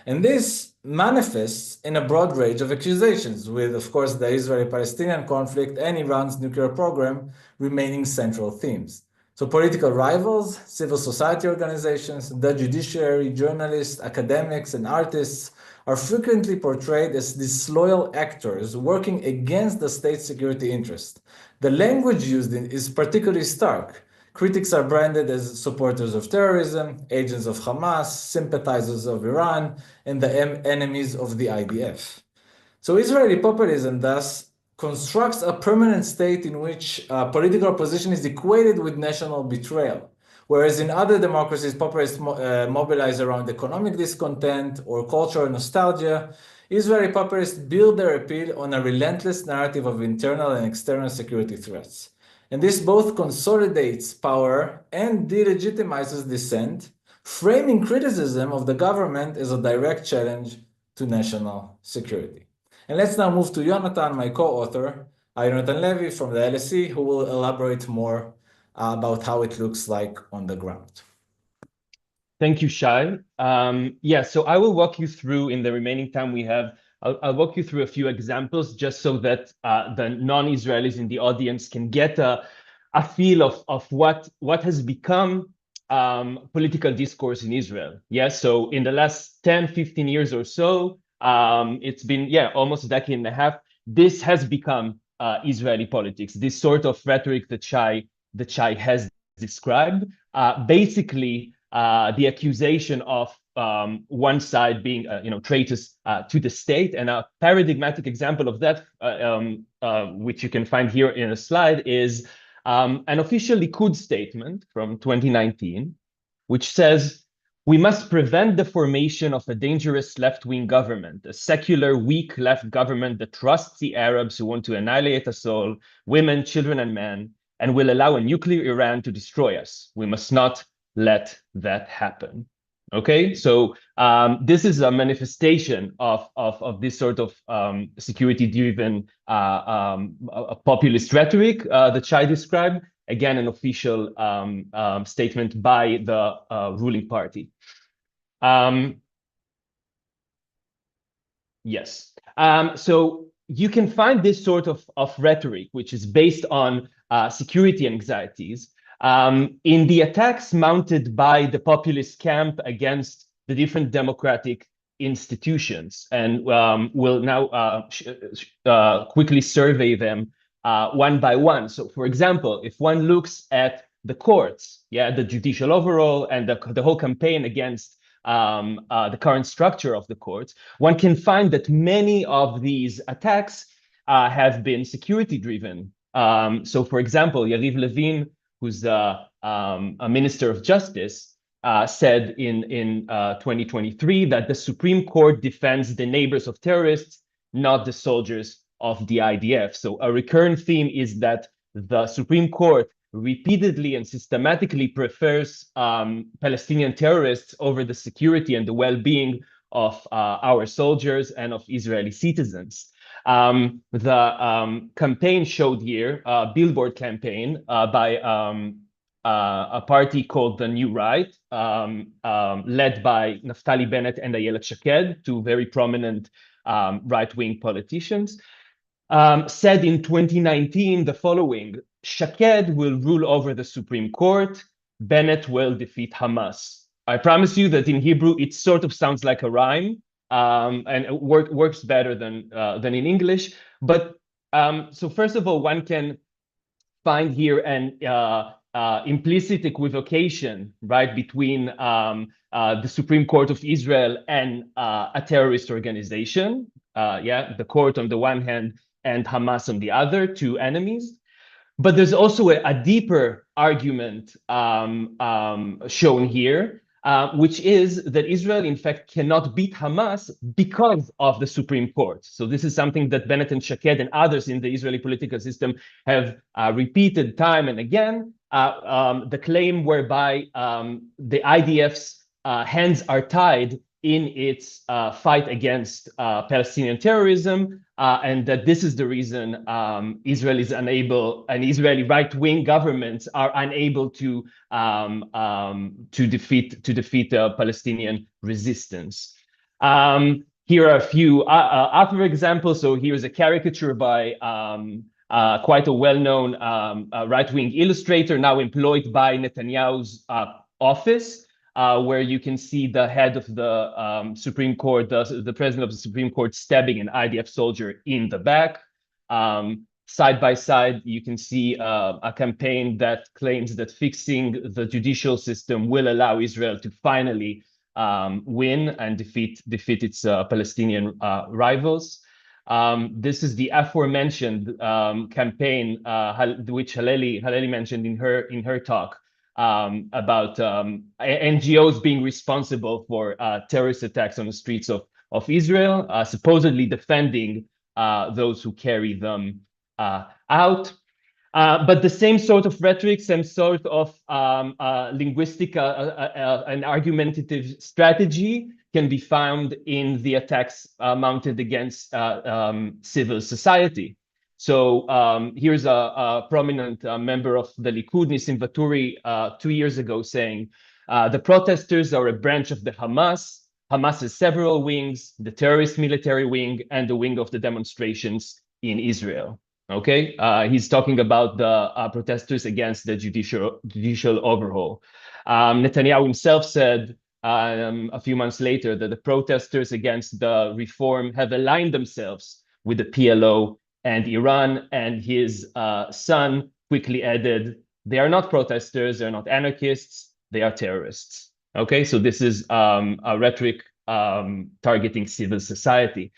And this manifests in a broad range of accusations, with, of course, the Israeli-Palestinian conflict and Iran's nuclear program remaining central themes. So political rivals, civil society organizations, the judiciary, journalists, academics, and artists are frequently portrayed as disloyal actors working against the state's security interest. The language used is particularly stark. Critics are branded as supporters of terrorism, agents of Hamas, sympathizers of Iran, and the enemies of the IDF. So Israeli populism thus constructs a permanent state in which political opposition is equated with national betrayal. Whereas in other democracies, populists mobilize around economic discontent or cultural nostalgia, Israeli populists build their appeal on a relentless narrative of internal and external security threats. And this both consolidates power and delegitimizes dissent, framing criticism of the government as a direct challenge to national security. And let's now move to Jonathan, my co-author, Jonathan Levy from the LSE, who will elaborate more about how it looks like on the ground. Thank you, Shai. So I will walk you through, in the remaining time we have, I'll walk you through a few examples just so that the non-Israelis in the audience can get a a feel of what has become political discourse in Israel. Yes, so in the last 10, 15 years or so, it's been, almost a decade and a half, this has become Israeli politics, this sort of rhetoric that Shai has described. Basically, the accusation of one side being, traitors to the state. And a paradigmatic example of that, which you can find here in a slide, is an official Likud statement from 2019, which says, "We must prevent the formation of a dangerous left-wing government, a secular, weak left government that trusts the Arabs who want to annihilate us all, women, children, and men, and will allow a nuclear Iran to destroy us. We must not let that happen." Okay, so this is a manifestation of this sort of security-driven populist rhetoric that Shai described. Again, an official statement by the ruling party. Yes. So you can find this sort of rhetoric, which is based on security anxieties, in the attacks mounted by the populist camp against the different democratic institutions. And we'll now quickly survey them one by one. So, for example, if one looks at the courts, the judicial overall, and the whole campaign against the current structure of the courts, one can find that many of these attacks have been security-driven. So, for example, Yariv Levin, who's a Minister of Justice, said in 2023 that the Supreme Court defends the neighbors of terrorists, not the soldiers of the IDF. So a recurrent theme is that the Supreme Court repeatedly and systematically prefers Palestinian terrorists over the security and the well-being of our soldiers and of Israeli citizens. The campaign showed here, a billboard campaign by a party called the New Right, led by Naftali Bennett and Ayelet Shaked, two very prominent right-wing politicians, said in 2019 the following: "Shaked will rule over the Supreme Court, Bennett will defeat Hamas." I promise you that in Hebrew, it sort of sounds like a rhyme, and it works better than in English. But so first of all, one can find here an implicit equivocation, right, between the Supreme Court of Israel and a terrorist organization. The court on the one hand and Hamas on the other, two enemies. But there's also a deeper argument shown here, which is that Israel, in fact, cannot beat Hamas because of the Supreme Court. So this is something that Bennett and Shaked and others in the Israeli political system have repeated time and again. The claim whereby the IDF's hands are tied in its fight against Palestinian terrorism, and that this is the reason Israel is unable, and Israeli right-wing governments are unable to defeat Palestinian resistance. Here are a few other examples. So here's a caricature by quite a well-known right-wing illustrator, now employed by Netanyahu's office. Where you can see the head of the Supreme Court, the president of the Supreme Court, stabbing an IDF soldier in the back. Side by side, you can see a campaign that claims that fixing the judicial system will allow Israel to finally win and defeat its Palestinian rivals. This is the aforementioned campaign, which Haleli mentioned in her talk. About NGOs being responsible for terrorist attacks on the streets of Israel, supposedly defending those who carry them out. But the same sort of rhetoric, same sort of linguistic and argumentative strategy can be found in the attacks mounted against civil society. So here's a prominent member of the Likud, Nissim Vaturi, 2 years ago saying, "The protesters are a branch of the Hamas. Hamas has several wings, the terrorist military wing and the wing of the demonstrations in Israel." Okay, he's talking about the protesters against the judicial overhaul. Netanyahu himself said a few months later that the protesters against the reform have aligned themselves with the PLO and Iran, and his son quickly added, they are not protesters, they're not anarchists, they are terrorists. Okay, so this is a rhetoric targeting civil society.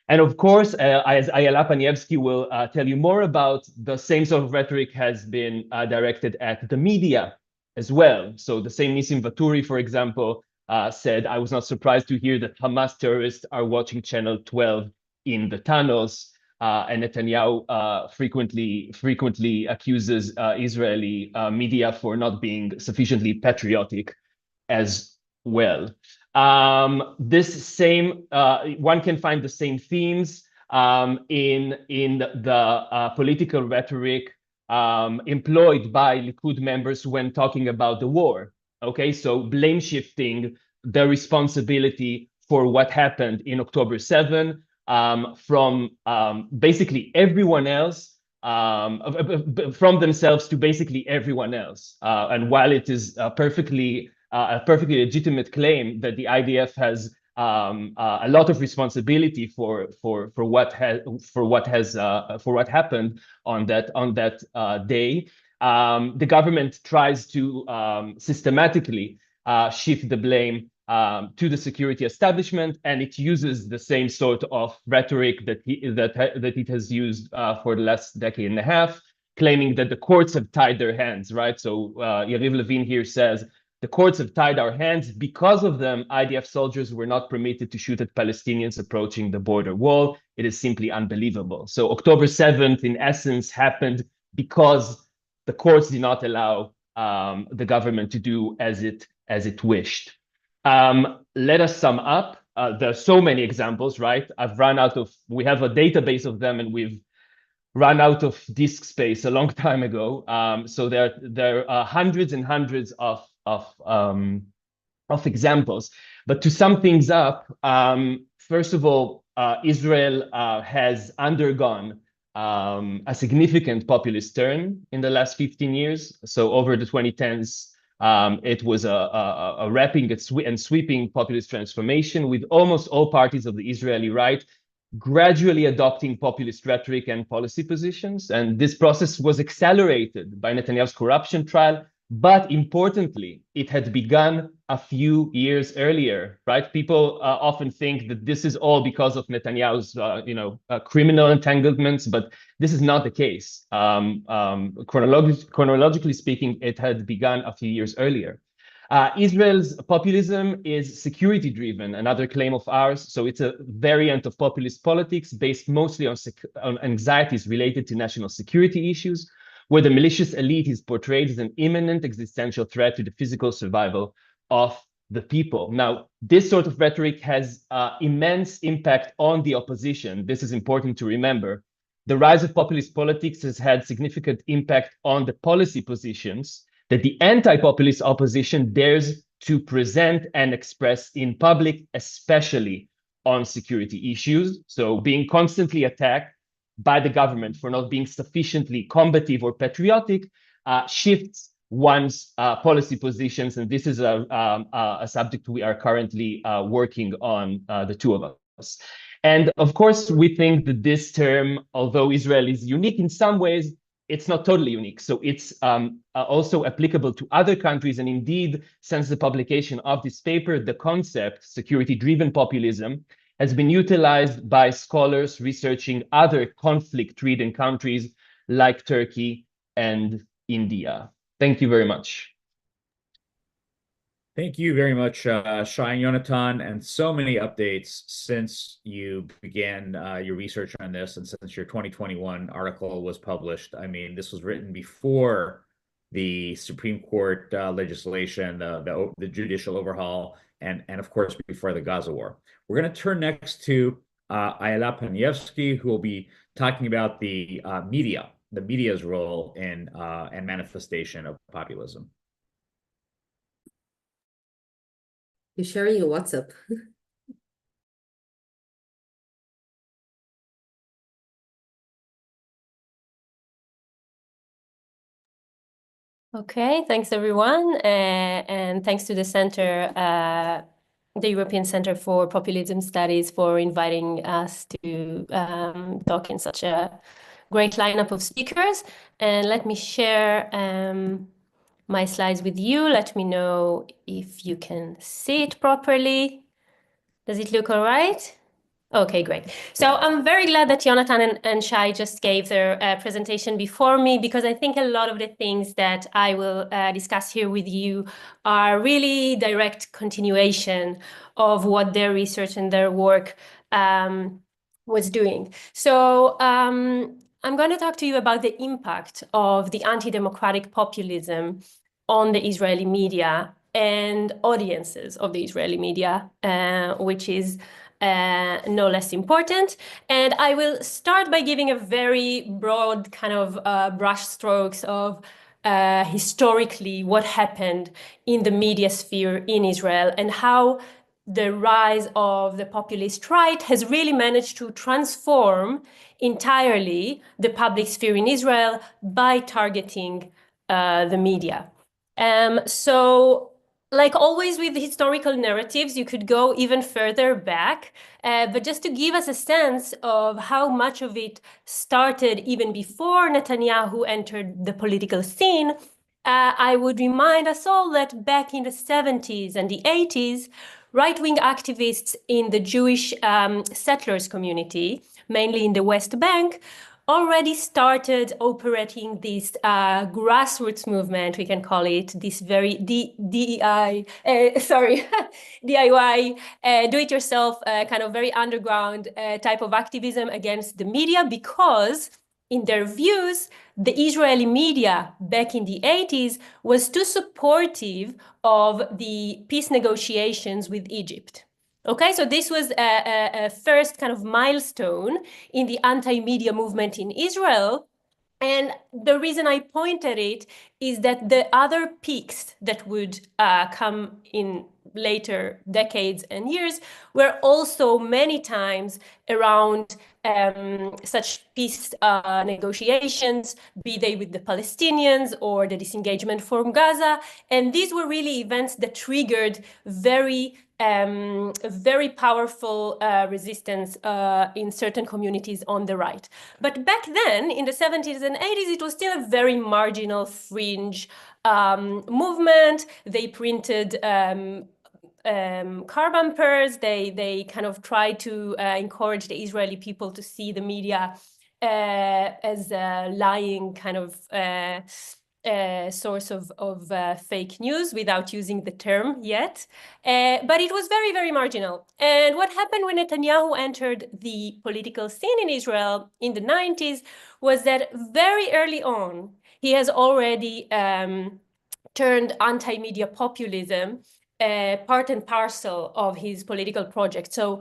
And of course, as Ayala Paniewski will tell you more about, the same sort of rhetoric has been directed at the media as well. So the same Nissim Vaturi, for example, said, I was not surprised to hear that Hamas terrorists are watching Channel 12 in the tunnels. And Netanyahu frequently accuses Israeli media for not being sufficiently patriotic as well. This same one can find the same themes in the political rhetoric employed by Likud members when talking about the war. Okay, so blame shifting the responsibility for what happened in October 7 from basically everyone else, from themselves to basically everyone else. And while it is a perfectly legitimate claim that the IDF has a lot of responsibility for what happened on that day, the government tries to systematically shift the blame to the security establishment, and it uses the same sort of rhetoric that it has used for the last decade and a half, claiming that the courts have tied their hands, right? So Yariv Levin here says, the courts have tied our hands. Because of them, IDF soldiers were not permitted to shoot at Palestinians approaching the border wall. It is simply unbelievable. So October 7th, in essence, happened because the courts did not allow the government to do as it wished. Let us sum up. There are so many examples, right? We have a database of them, and we've run out of disk space a long time ago. So there are hundreds and hundreds of examples. But to sum things up, first of all, Israel has undergone a significant populist turn in the last 15 years. So over the 2010s, it was a rapid and sweeping populist transformation, with almost all parties of the Israeli right gradually adopting populist rhetoric and policy positions. And this process was accelerated by Netanyahu's corruption trial. But importantly, it had begun a few years earlier, right? People often think that this is all because of Netanyahu's, criminal entanglements, but this is not the case. Chronologically speaking, it had begun a few years earlier. Israel's populism is security-driven, another claim of ours. So it's a variant of populist politics based mostly on anxieties related to national security issues, where the malicious elite is portrayed as an imminent existential threat to the physical survival of the people. Now, this sort of rhetoric has immense impact on the opposition. This is important to remember. The rise of populist politics has had significant impact on the policy positions that the anti-populist opposition dares to present and express in public, especially on security issues. So being constantly attacked by the government for not being sufficiently combative or patriotic shifts one's policy positions. And this is a subject we are currently working on, the two of us. And of course, we think that this term, although Israel is unique in some ways, it's not totally unique. So it's also applicable to other countries. And indeed, since the publication of this paper, the concept security-driven populism has been utilized by scholars researching other conflict-ridden countries like Turkey and India. Thank you very much. Thank you very much, Shai and Yonatan, and so many updates since you began your research on this and since your 2021 article was published. I mean, this was written before the Supreme Court legislation, the judicial overhaul, and of course, before the Gaza war. We're going to turn next to Ayala Paniewski, who will be talking about the media's role in and manifestation of populism. You're sharing your WhatsApp. Okay, thanks everyone, and thanks to the Center, the European Center for Populism Studies, for inviting us to talk in such a great lineup of speakers. And let me share my slides with you. Let me know if you can see it properly. Does it look all right? Okay, great. So I'm very glad that Jonathan and Shai just gave their presentation before me, because I think a lot of the things that I will discuss here with you are really direct continuation of what their research and their work was doing. So I'm going to talk to you about the impact of the anti-democratic populism on the Israeli media and audiences of the Israeli media, which is no less important. And I will start by giving a very broad kind of brush strokes of historically what happened in the media sphere in Israel, and how the rise of the populist right has really managed to transform entirely the public sphere in Israel by targeting the media. So like always with historical narratives, you could go even further back, but just to give us a sense of how much of it started even before Netanyahu entered the political scene, I would remind us all that back in the 70s and the 80s, right-wing activists in the Jewish settlers community, mainly in the West Bank, already started operating this grassroots movement, we can call it, this very DIY, do-it-yourself, kind of very underground type of activism against the media, because in their views, the Israeli media back in the 80s was too supportive of the peace negotiations with Egypt. Okay, so this was a first kind of milestone in the anti-media movement in Israel. And the reason I pointed it is that the other peaks that would come in later decades and years were also many times around such peace negotiations, be they with the Palestinians or the disengagement from Gaza. And these were really events that triggered very powerful resistance in certain communities on the right. But back then, in the 70s and 80s, it was still a very marginal fringe movement. They printed car bumpers. They kind of tried to encourage the Israeli people to see the media as a lying kind of source of fake news, without using the term yet. But it was very, very marginal. And what happened when Netanyahu entered the political scene in Israel in the 90s was that very early on, he has already turned anti-media populism part and parcel of his political project. So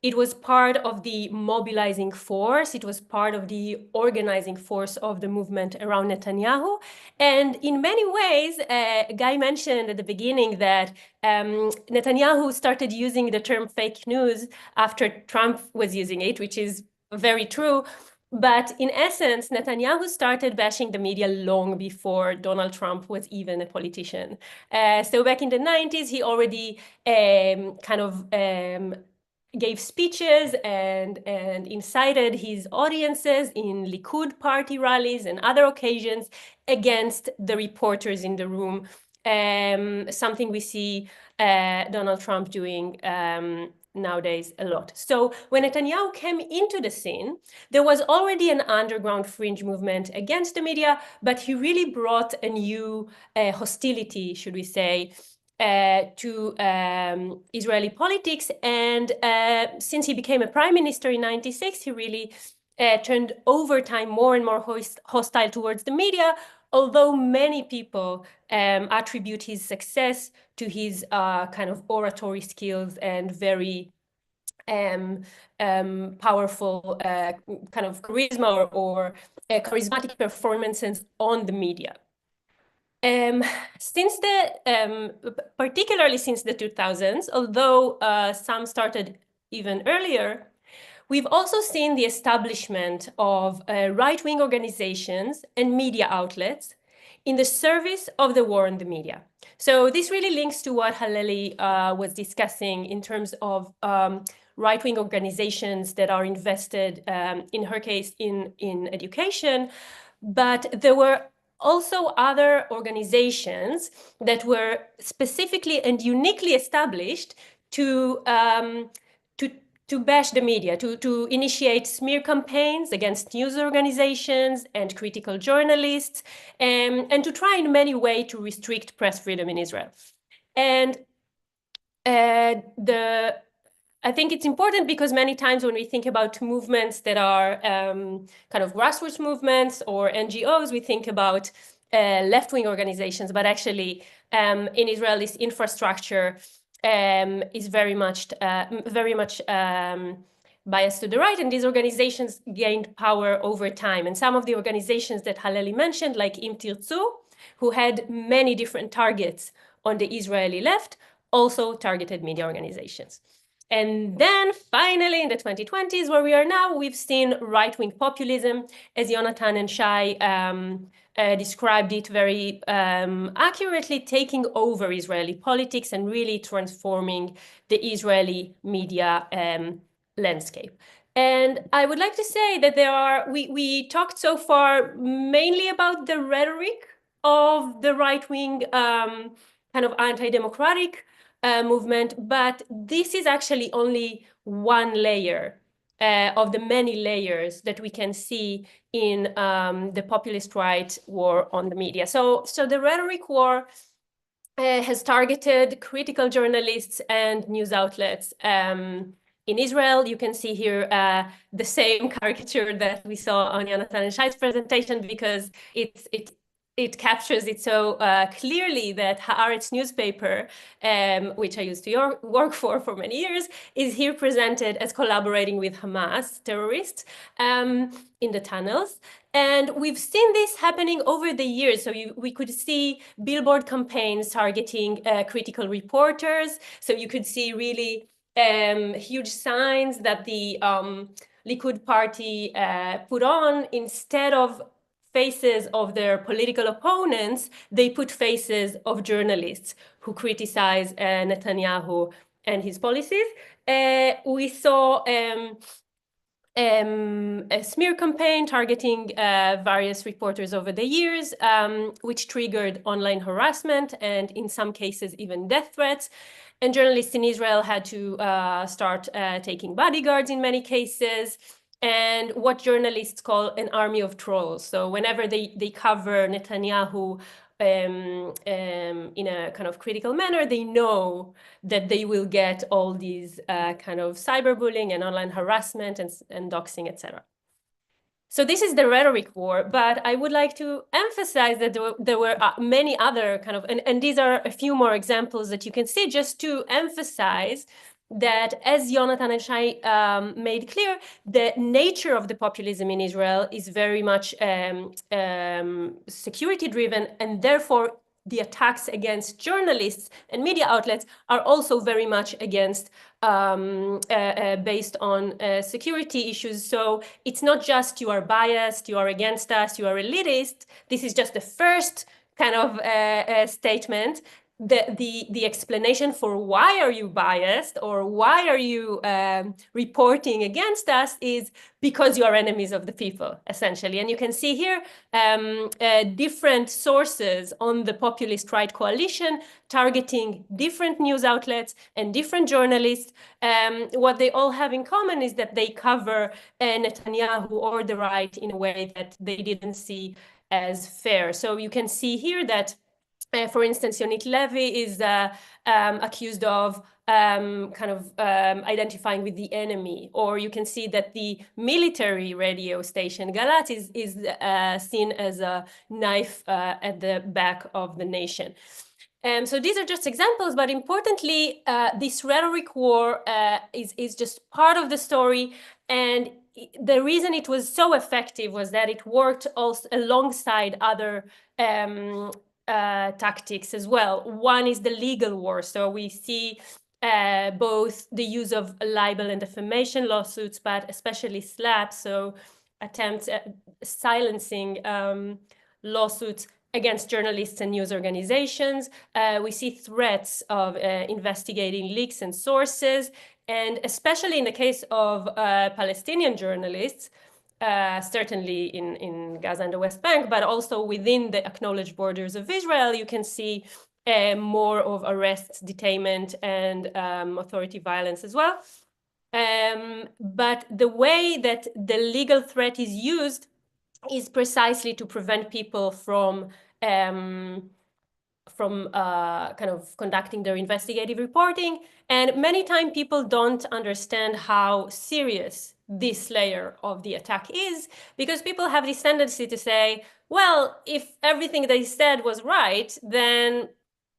it was part of the mobilizing force. It was part of the organizing force of the movement around Netanyahu. And in many ways, Guy mentioned at the beginning that Netanyahu started using the term fake news after Trump was using it, which is very true. But in essence, Netanyahu started bashing the media long before Donald Trump was even a politician. So back in the 90s, he already kind of gave speeches and incited his audiences in Likud party rallies and other occasions against the reporters in the room. Something we see Donald Trump doing nowadays a lot. So when Netanyahu came into the scene, there was already an underground fringe movement against the media, but he really brought a new hostility, should we say, to Israeli politics. And since he became a prime minister in 96, he really turned over time more and more hostile towards the media, although many people attribute his success to his kind of oratory skills and very powerful kind of charisma or charismatic performances on the media. Particularly since the 2000s, although some started even earlier, we've also seen the establishment of right-wing organizations and media outlets in the service of the war on the media. So this really links to what Haleli was discussing in terms of right-wing organizations that are invested, in her case, in education. But there were also other organizations that were specifically and uniquely established to bash the media, to initiate smear campaigns against news organizations and critical journalists, and to try in many ways to restrict press freedom in Israel. And I think it's important because many times when we think about movements that are kind of grassroots movements or NGOs, we think about left-wing organizations, but actually in Israel, this infrastructure is very much biased to the right, and these organizations gained power over time. And some of the organizations that Haleli mentioned, like Im Tirtzu, who had many different targets on the Israeli left, also targeted media organizations. And then finally, in the 2020s, where we are now, we've seen right-wing populism, as Jonathan and Shai described it very accurately, taking over Israeli politics and really transforming the Israeli media landscape. And I would like to say that we talked so far mainly about the rhetoric of the right-wing kind of anti-democratic movement, but this is actually only one layer of the many layers that we can see in the populist right war on the media. So the rhetoric war has targeted critical journalists and news outlets. In Israel, you can see here the same caricature that we saw on Jonathan and Shai's presentation, because it captures it so clearly that Haaretz newspaper, which I used to work for many years, is here presented as collaborating with Hamas terrorists in the tunnels. And we've seen this happening over the years. So we could see billboard campaigns targeting critical reporters. So you could see really huge signs that the Likud party put on. Instead of faces of their political opponents, they put faces of journalists who criticize Netanyahu and his policies. We saw a smear campaign targeting various reporters over the years, which triggered online harassment and in some cases even death threats. And journalists in Israel had to start taking bodyguards in many cases, and what journalists call an army of trolls. So whenever they cover Netanyahu in a kind of critical manner, they know that they will get all these kind of cyberbullying and online harassment and doxing, etc. So this is the rhetoric war, but I would like to emphasize that there were many other kind of, and these are a few more examples that you can see, just to emphasize that, as Jonathan and Shai made clear, the nature of the populism in Israel is very much security-driven, and therefore the attacks against journalists and media outlets are also very much against based on security issues. So it's not just you are biased, you are against us, you are elitist. This is just the first kind of statement. The explanation for why are you biased or why are you reporting against us is because you are enemies of the people, essentially. And you can see here different sources on the populist right coalition targeting different news outlets and different journalists. What they all have in common is that they cover Netanyahu or the right in a way that they didn't see as fair. So you can see here that for instance, Yonit Levy is accused of identifying with the enemy, or you can see that the military radio station Galat is seen as a knife at the back of the nation. So these are just examples, but importantly, this rhetoric war is just part of the story, and the reason it was so effective was that it worked also alongside other tactics as well. One is the legal war. So we see both the use of libel and defamation lawsuits, but especially SLAPP, so attempts at silencing lawsuits against journalists and news organizations. We see threats of investigating leaks and sources, and especially in the case of Palestinian journalists, certainly in Gaza and the West Bank, but also within the acknowledged borders of Israel, you can see more of arrests, detainment, and authority violence as well. But the way that the legal threat is used is precisely to prevent people from kind of conducting their investigative reporting. And many times people don't understand how serious this layer of the attack is, because people have this tendency to say, well, if everything they said was right, then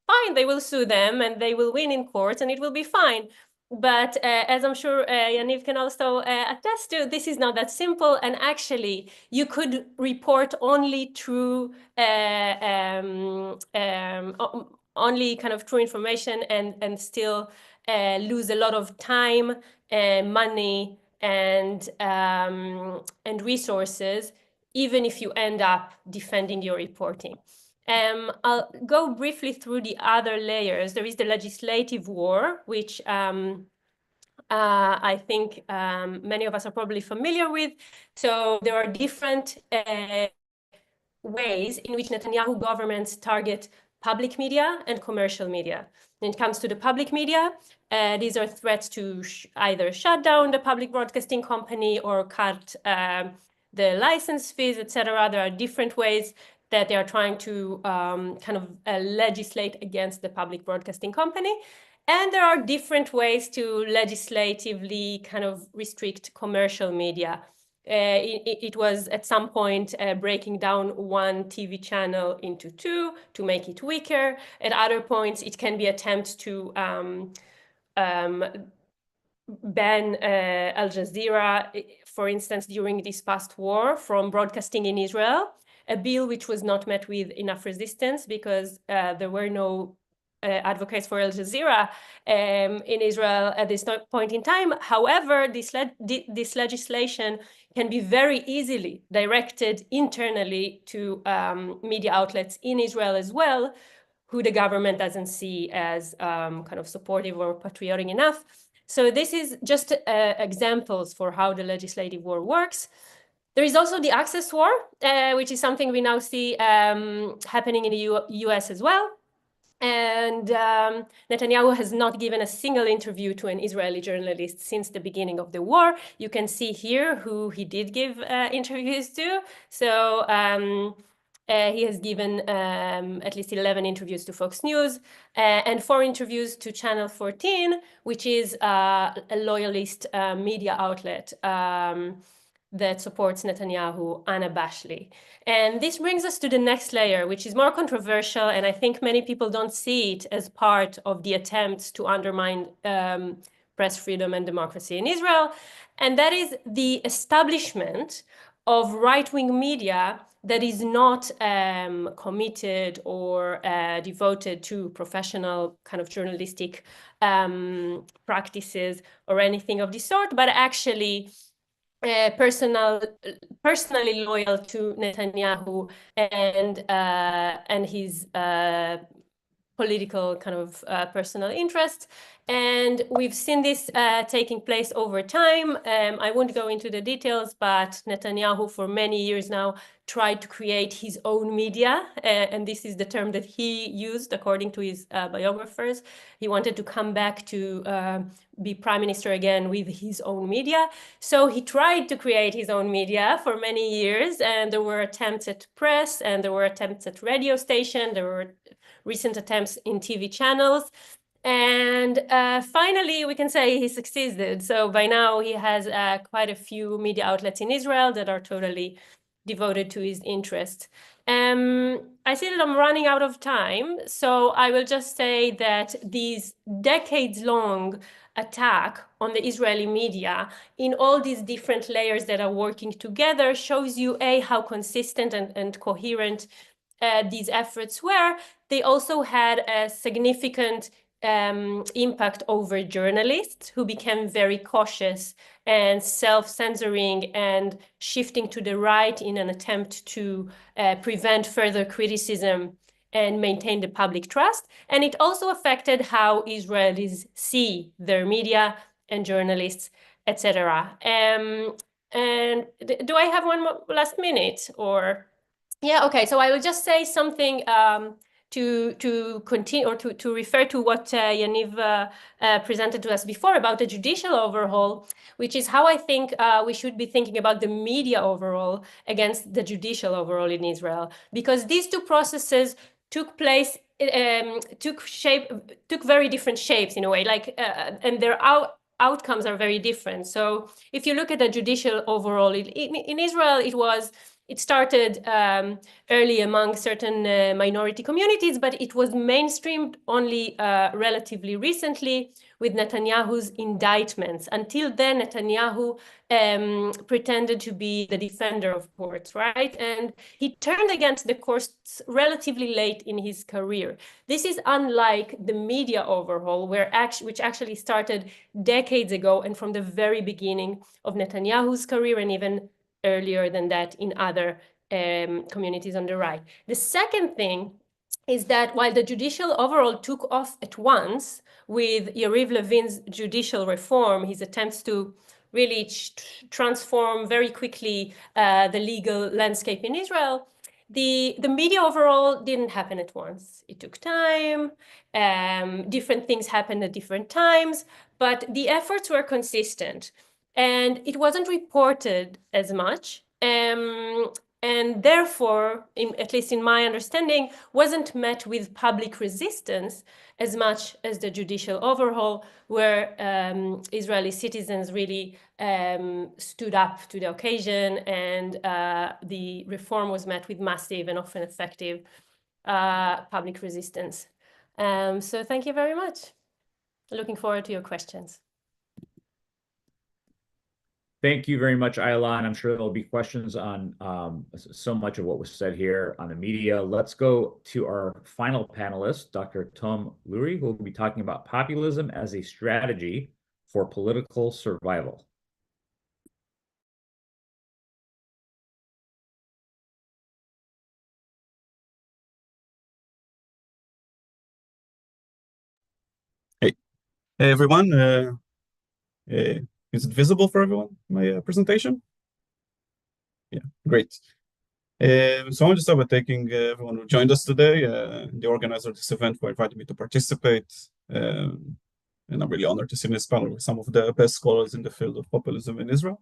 fine, they will sue them and they will win in court and it will be fine. But as I'm sure Yaniv can also attest to, this is not that simple. And actually, you could report only true, only kind of true information and still lose a lot of time, money, and resources, even if you end up defending your reporting. I'll go briefly through the other layers. There is the legislative war, which I think many of us are probably familiar with. So there are different ways in which Netanyahu governments target public media and commercial media. When it comes to the public media, these are threats to either shut down the public broadcasting company or cut the license fees, etc. There are different ways that they are trying to kind of legislate against the public broadcasting company. And there are different ways to legislatively kind of restrict commercial media. It was at some point breaking down one TV channel into two to make it weaker. At other points, it can be attempts to ban Al Jazeera, for instance, during this past war from broadcasting in Israel, a bill which was not met with enough resistance because there were no advocates for Al Jazeera in Israel at this point in time. However, this legislation can be very easily directed internally to media outlets in Israel as well, who the government doesn't see as kind of supportive or patriotic enough. So this is just examples for how the legislative war works. There is also the access war, which is something we now see happening in the US as well. And Netanyahu has not given a single interview to an Israeli journalist since the beginning of the war. You can see here who he did give interviews to. So he has given at least 11 interviews to Fox News and 4 interviews to Channel 14, which is a loyalist media outlet that supports Netanyahu unabashedly. And this brings us to the next layer, which is more controversial, and I think many people don't see it as part of the attempts to undermine press freedom and democracy in Israel, and that is the establishment of right-wing media that is not committed or devoted to professional kind of journalistic practices or anything of the sort, but actually personally loyal to Netanyahu and his political kind of personal interests. And we've seen this taking place over time. I won't go into the details, but Netanyahu for many years now tried to create his own media. And this is the term that he used according to his biographers. He wanted to come back to be prime minister again with his own media. So he tried to create his own media for many years. And there were attempts at press and there were attempts at radio station. There were recent attempts in TV channels. And finally, we can say he succeeded. So by now, he has quite a few media outlets in Israel that are totally devoted to his interests. I see that I'm running out of time. So I will just say that these decades-long attack on the Israeli media in all these different layers that are working together shows you, A, how consistent and coherent these efforts were. They also had a significant impact over journalists who became very cautious and self-censoring and shifting to the right in an attempt to prevent further criticism and maintain the public trust. And it also affected how Israelis see their media and journalists, etc. And do I have one more last minute or? Yeah, okay. So I will just say something to continue or to refer to what Yaniv presented to us before about the judicial overhaul, which is how I think we should be thinking about the media overall against the judicial overhaul in Israel, because these two processes took place, took very different shapes in a way, like, and their outcomes are very different. So if you look at the judicial overhaul in Israel, it started early among certain minority communities, but it was mainstreamed only relatively recently with Netanyahu's indictments. Until then, Netanyahu pretended to be the defender of courts, right? And he turned against the courts relatively late in his career. This is unlike the media overhaul, which actually started decades ago and from the very beginning of Netanyahu's career, and even earlier than that in other communities on the right. The second thing is that while the judicial overhaul took off at once with Yariv Levin's judicial reform, his attempts to really transform very quickly the legal landscape in Israel, the media overall didn't happen at once. It took time, different things happened at different times, but the efforts were consistent. And it wasn't reported as much, and therefore, at least in my understanding, wasn't met with public resistance as much as the judicial overhaul, where Israeli citizens really stood up to the occasion, and the reform was met with massive and often effective public resistance. So thank you very much. Looking forward to your questions. Thank you very much, Ayla, and I'm sure there'll be questions on so much of what was said here on the media. Let's go to our final panelist, Dr. Tom Lurie, who will be talking about populism as a strategy for political survival. Hey everyone. Is it visible for everyone, my presentation? Yeah, great. So I want to start by thanking everyone who joined us today, the organizer of this event, for inviting me to participate. And I'm really honored to sit in this panel with some of the best scholars in the field of populism in Israel.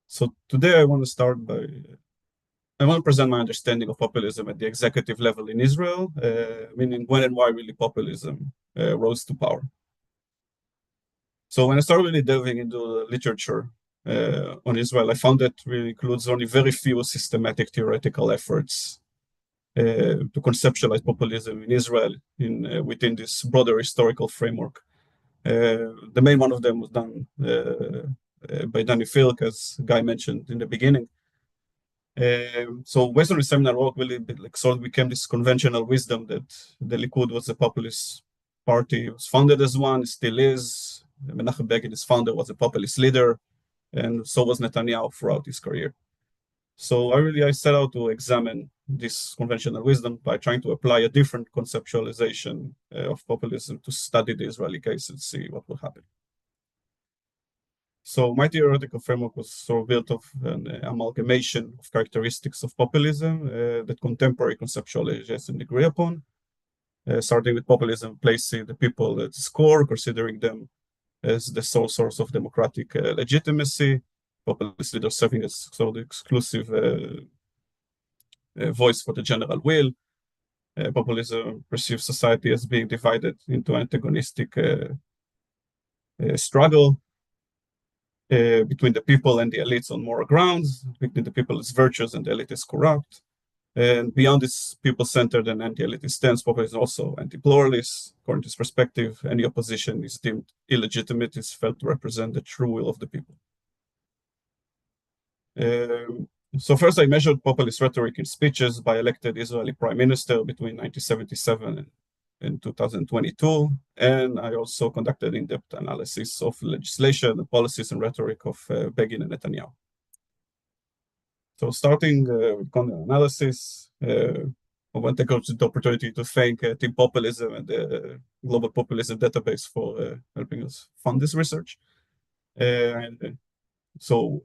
So today I want to present my understanding of populism at the executive level in Israel, meaning when and why really populism rose to power. So when I started really delving into the literature on Israel, I found that really includes only very few systematic theoretical efforts to conceptualize populism in Israel within this broader historical framework. The main one of them was done by Danny Filk, as Guy mentioned in the beginning. So Western seminal work really sort of became this conventional wisdom that the Likud was a populist party. It was founded as one, still is. Menachem Begin, his founder, was a populist leader, and so was Netanyahu throughout his career. So I set out to examine this conventional wisdom by trying to apply a different conceptualization of populism to study the Israeli case and see what will happen. So my theoretical framework was sort of built of an amalgamation of characteristics of populism that contemporary conceptualization agree upon, starting with populism placing the people at its core, considering them as the sole source of democratic legitimacy, populist leaders serving as sort of the exclusive voice for the general will. Populism perceives society as being divided into antagonistic struggle between the people and the elites on moral grounds, between the people as virtuous and the elite is corrupt. And beyond this people-centered and anti-elitist stance, populism is also anti-pluralist. According to this perspective, any opposition is deemed illegitimate, is felt to represent the true will of the people. So first I measured populist rhetoric in speeches by elected Israeli prime minister between 1977 and in 2022, and I also conducted in-depth analysis of legislation, the policies, and rhetoric of Begin and Netanyahu. So starting with content analysis, I want to take the opportunity to thank Team Populism and the Global Populism Database for helping us fund this research. So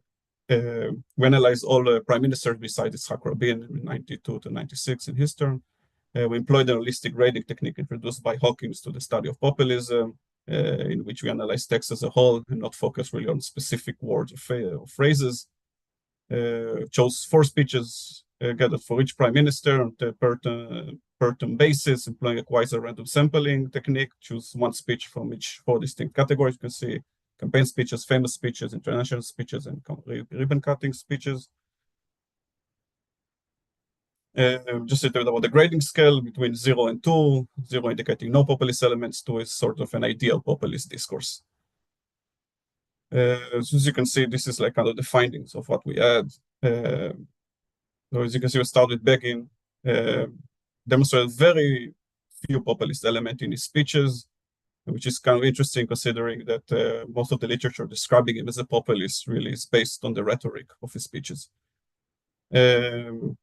we analyzed all prime ministers besides Yitzhak Rabin in 92 to 96 in his term. We employed a holistic grading technique introduced by Hawkins to the study of populism, in which we analyze text as a whole and not focus really on specific words or phrases. Chose 4 speeches gathered for each prime minister on a per term basis, employing a quasi-random sampling technique. Choose 1 speech from each 4 distinct categories. You can see campaign speeches, famous speeches, international speeches, and ribbon-cutting speeches. Just a bit about the grading scale between 0 and 2, 0 indicating no populist elements, 2 is sort of an ideal populist discourse. So as you can see, this is like kind of the findings of what we had. So as you can see, we start with Begin, demonstrated very few populist elements in his speeches, which is kind of interesting considering that most of the literature describing him as a populist really is based on the rhetoric of his speeches. In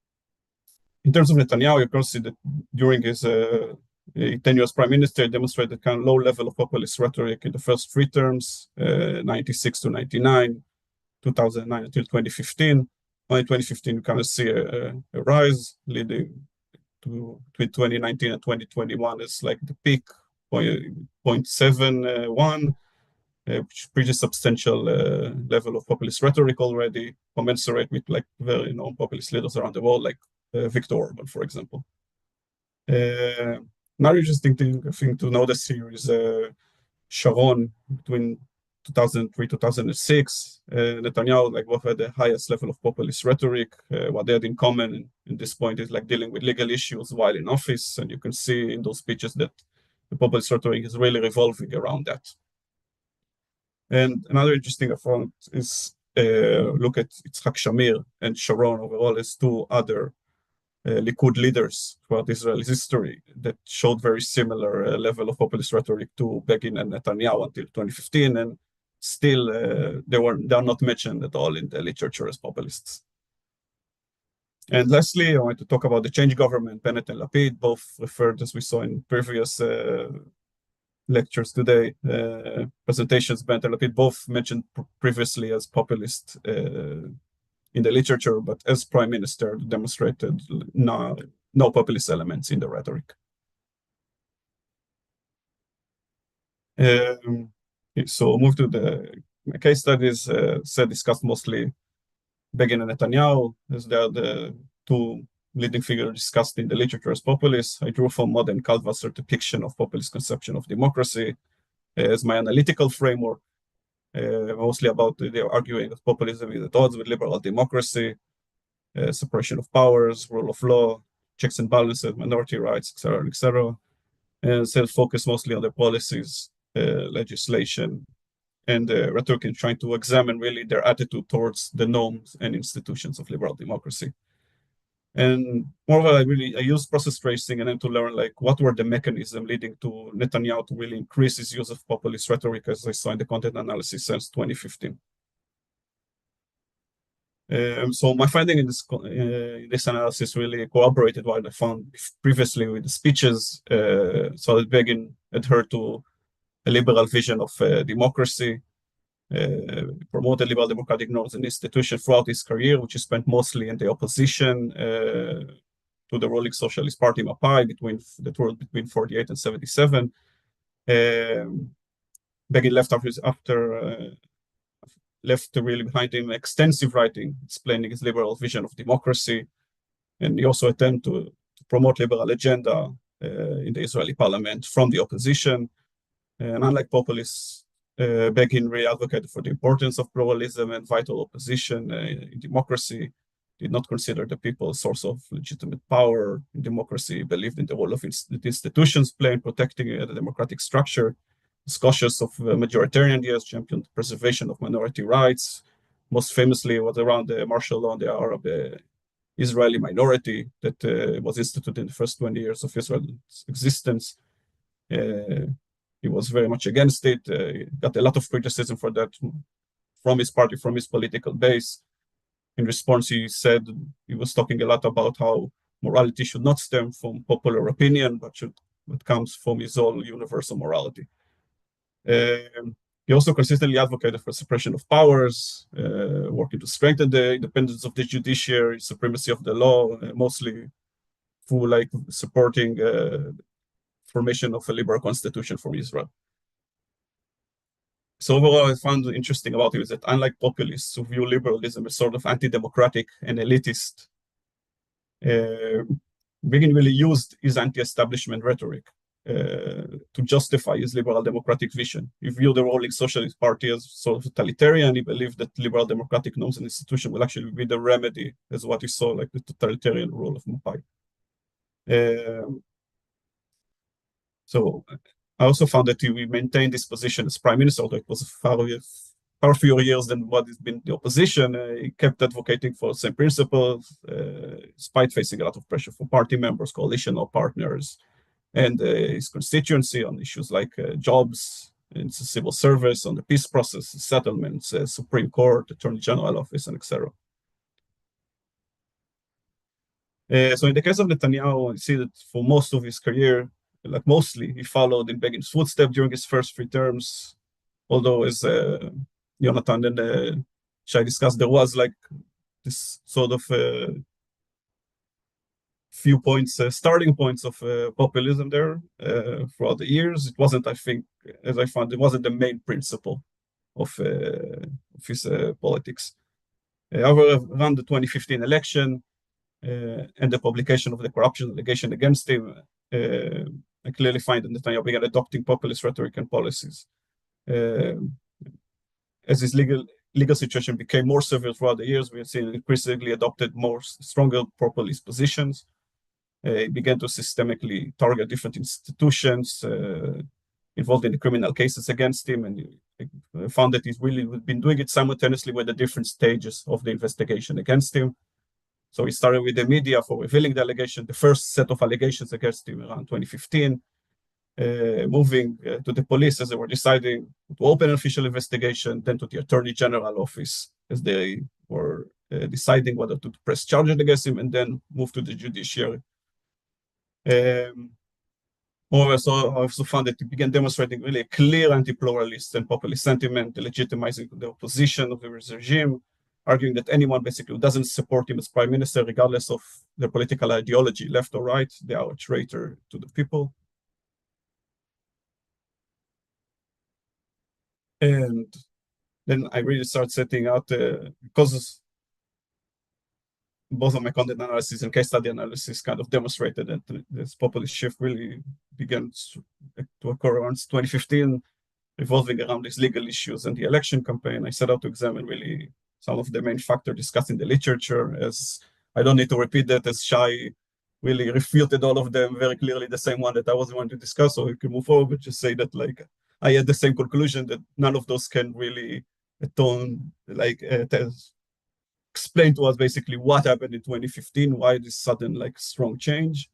terms of Netanyahu, you can see that during his tenure as prime minister, he demonstrated kind of low level of populist rhetoric in the first 3 terms, 96 to 99, 2009 until 2015. By 2015, you kind of see a rise leading to between 2019 and 2021 is like the peak, 0.71, which is pretty substantial level of populist rhetoric already, commensurate with like very known populist leaders around the world, like Viktor Orban, for example. Another interesting thing to notice here is Sharon between 2003 2006. Netanyahu like both had the highest level of populist rhetoric. What they had in common in this point is like dealing with legal issues while in office, and you can see in those speeches that the populist rhetoric is really revolving around that. And another interesting I found is look at Yitzhak Shamir and Sharon overall as 2 other Likud leaders throughout Israel's history that showed very similar level of populist rhetoric to Begin and Netanyahu until 2015, and still they are not mentioned at all in the literature as populists. And lastly, I want to talk about the change government, Bennett and Lapid, both referred, as we saw in previous lectures today, presentations. Bennett and Lapid both mentioned previously as populist in the literature, but as prime minister demonstrated no populist elements in the rhetoric. So move to the case studies. Discussed mostly Begin and Netanyahu, as they are the 2 leading figures discussed in the literature as populists. I drew from modern Kaltwasser depiction of populist conception of democracy as my analytical framework. Mostly about the arguing that populism is at odds with liberal democracy, separation of powers, rule of law, checks and balances, minority rights, etc., etc., and self-focus mostly on the policies, legislation, and rhetoric, in trying to examine really their attitude towards the norms and institutions of liberal democracy. And moreover, I used process tracing and then to learn like what were the mechanisms leading to Netanyahu to really increase his use of populist rhetoric, as I saw in the content analysis since 2015. So my finding in this analysis really corroborated what I found previously with the speeches. So that Begin adhered to a liberal vision of democracy, promoted liberal democratic norms and institutions throughout his career, which he spent mostly in the opposition to the ruling Socialist Party Mapai between 48 and 77. Begin left really behind him extensive writing explaining his liberal vision of democracy, and he also attempted to promote liberal agenda in the Israeli parliament from the opposition. And unlike populists, Begin really advocated for the importance of pluralism and vital opposition in democracy, did not consider the people a source of legitimate power in democracy, believed in the role of the institutions play in protecting the democratic structure, was cautious of majoritarian ideas, championed preservation of minority rights. Most famously was around the martial law on the Arab Israeli minority that was instituted in the first 20 years of Israel's existence, He was very much against it. He got a lot of criticism for that from his party, from his political base. In response, he said he was talking a lot about how morality should not stem from popular opinion, but comes from his own universal morality. He also consistently advocated for separation of powers, working to strengthen the independence of the judiciary, supremacy of the law, mostly through like supporting formation of a liberal constitution for Israel. So overall, I found interesting about him is that unlike populists who view liberalism as sort of anti-democratic and elitist, Begin really used his anti-establishment rhetoric to justify his liberal democratic vision. He viewed the ruling Socialist Party as sort of totalitarian. He believed that liberal democratic norms and institutions will actually be the remedy, as what he saw like the totalitarian rule of Mapai. So I also found that he maintained this position as prime minister, although it was far fewer years than what has been the opposition. He kept advocating for the same principles, despite facing a lot of pressure from party members, coalitional partners, and his constituency on issues like jobs, and civil service, on the peace process, settlements, Supreme Court, Attorney General office, and etc. So in the case of Netanyahu, I see that for most of his career, like mostly, he followed in Begin's footsteps during his first 3 terms. Although, as Jonathan and Shai discussed, there was like this sort of few points, starting points of populism there throughout the years. It wasn't, I think, as I found, it wasn't the main principle of his politics. However, around the 2015 election and the publication of the corruption allegation against him, I clearly find that Netanyahu began adopting populist rhetoric and policies. As his legal situation became more severe throughout the years, we have seen increasingly adopted more stronger populist positions. He began to systemically target different institutions involved in the criminal cases against him, and he found that he's really been doing it simultaneously with the different stages of the investigation against him. So he started with the media for revealing the allegation, the first set of allegations against him around 2015, moving to the police as they were deciding to open an official investigation, then to the Attorney General office as they were deciding whether to press charges against him, and then move to the judiciary. Moreover, so I also found that he began demonstrating really a clear anti-pluralist and populist sentiment, legitimizing the opposition of the regime, arguing that anyone basically who doesn't support him as prime minister, regardless of their political ideology, left or right, they are a traitor to the people. And then I really started setting out, because both of my content analysis and case study analysis kind of demonstrated that this populist shift really began to occur around 2015, revolving around these legal issues and the election campaign. I set out to examine really some of the main factors discussed in the literature, as I don't need to repeat that, as Shai really refuted all of them very clearly, the same one that I was going to discuss, so we can move forward, but just say that like I had the same conclusion that none of those can really atone, like explain to us basically what happened in 2015, why this sudden like strong change.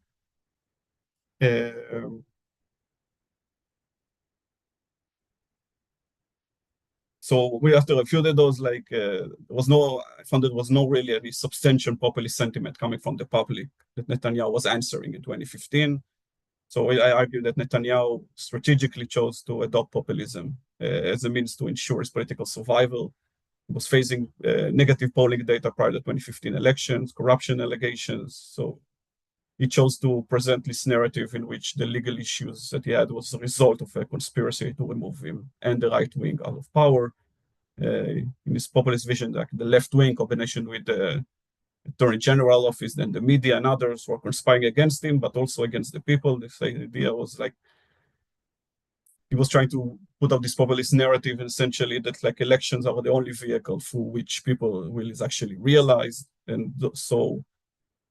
So we after refuted those, like I found there was no really any substantial populist sentiment coming from the public that Netanyahu was answering in 2015. So I argue that Netanyahu strategically chose to adopt populism as a means to ensure his political survival. He was facing negative polling data prior to 2015 elections, corruption allegations. So he chose to present this narrative in which the legal issues that he had was a result of a conspiracy to remove him and the right wing out of power. In his populist vision, like the left wing combination with the Attorney General office, then the media and others were conspiring against him, but also against the people. The idea was like he was trying to put up this populist narrative, essentially that like elections are the only vehicle through which people will is actually realized, and so